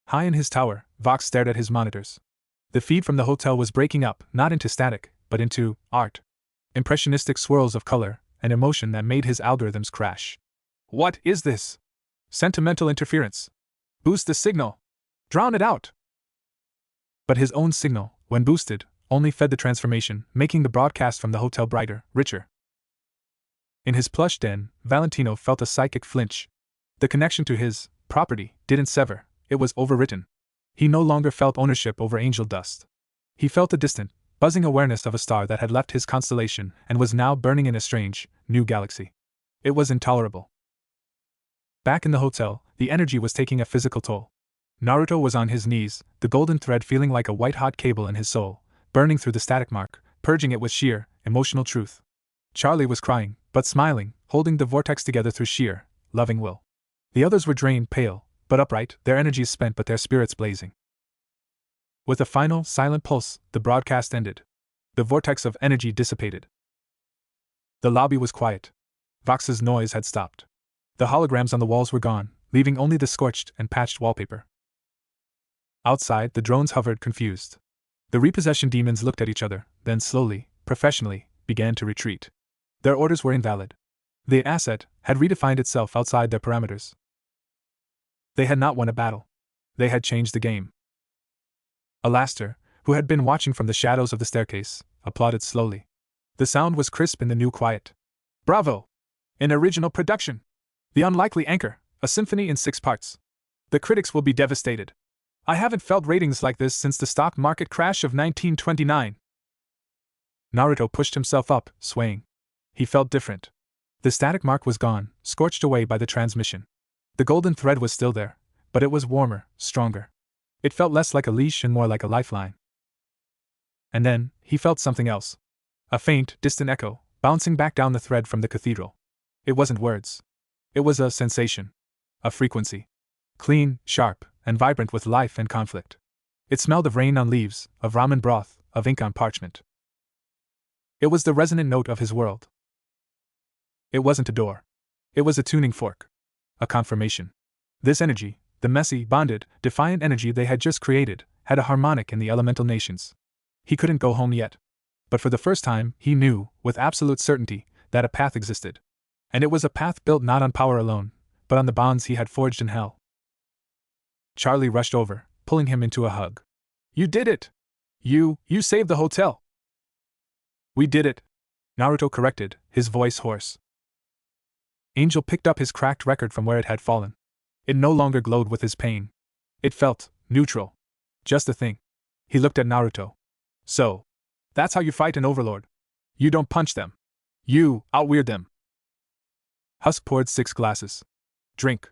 High in his tower, Vox stared at his monitors. The feed from the hotel was breaking up, not into static, but into art. Impressionistic swirls of color and emotion that made his algorithms crash. What is this? Sentimental interference. Boost the signal. Drown it out. But his own signal, when boosted, only fed the transformation, making the broadcast from the hotel brighter, richer. In his plush den, Valentino felt a psychic flinch. The connection to his property didn't sever, it was overwritten. He no longer felt ownership over angel dust. He felt a distant, buzzing awareness of a star that had left his constellation and was now burning in a strange, new galaxy. It was intolerable. Back in the hotel, the energy was taking a physical toll. Naruto was on his knees, the golden thread feeling like a white-hot cable in his soul, burning through the static mark, purging it with sheer, emotional truth. Charlie was crying, but smiling, holding the vortex together through sheer, loving will. The others were drained, pale, but upright, their energies spent but their spirits blazing. With a final, silent pulse, the broadcast ended. The vortex of energy dissipated. The lobby was quiet. Vox's noise had stopped. The holograms on the walls were gone, leaving only the scorched and patched wallpaper. Outside, the drones hovered, confused. The repossession demons looked at each other, then slowly, professionally, began to retreat. Their orders were invalid. The asset had redefined itself outside their parameters. They had not won a battle. They had changed the game. Alastair, who had been watching from the shadows of the staircase, applauded slowly. The sound was crisp in the new quiet. Bravo! An original production! The Unlikely Anchor, a symphony in 6 parts. The critics will be devastated. I haven't felt ratings like this since the stock market crash of 1929. Naruto pushed himself up, swaying. He felt different. The static mark was gone, scorched away by the transmission. The golden thread was still there, but it was warmer, stronger. It felt less like a leash and more like a lifeline. And then, he felt something else. A faint, distant echo, bouncing back down the thread from the cathedral. It wasn't words. It was a sensation. A frequency. Clean, sharp, and vibrant with life and conflict. It smelled of rain on leaves, of ramen broth, of ink on parchment. It was the resonant note of his world. It wasn't a door. It was a tuning fork. A confirmation. This energy, the messy, bonded, defiant energy they had just created, had a harmonic in the elemental nations. He couldn't go home yet. But for the first time, he knew, with absolute certainty, that a path existed. And it was a path built not on power alone, but on the bonds he had forged in hell. Charlie rushed over, pulling him into a hug. You did it! You saved the hotel! We did it! Naruto corrected, his voice hoarse. Angel picked up his cracked record from where it had fallen. It no longer glowed with his pain. It felt neutral. Just a thing. He looked at Naruto. So, that's how you fight an overlord. You don't punch them. You outweird them. Husk poured 6 glasses. Drink.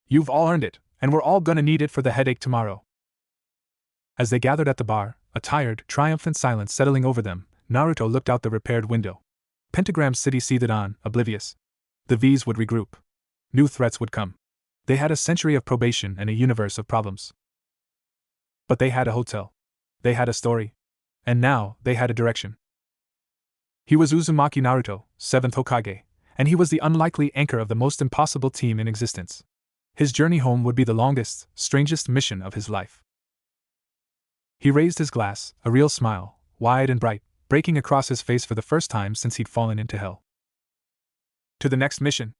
You've all earned it, and we're all gonna need it for the headache tomorrow. As they gathered at the bar, a tired, triumphant silence settling over them, Naruto looked out the repaired window. Pentagram City seethed on, oblivious. The V's would regroup. New threats would come. They had a century of probation and a universe of problems. But they had a hotel. They had a story. And now, they had a direction. He was Uzumaki Naruto, 7th Hokage, and he was the unlikely anchor of the most impossible team in existence. His journey home would be the longest, strangest mission of his life. He raised his glass, a real smile, wide and bright, breaking across his face for the first time since he'd fallen into hell. To the next mission.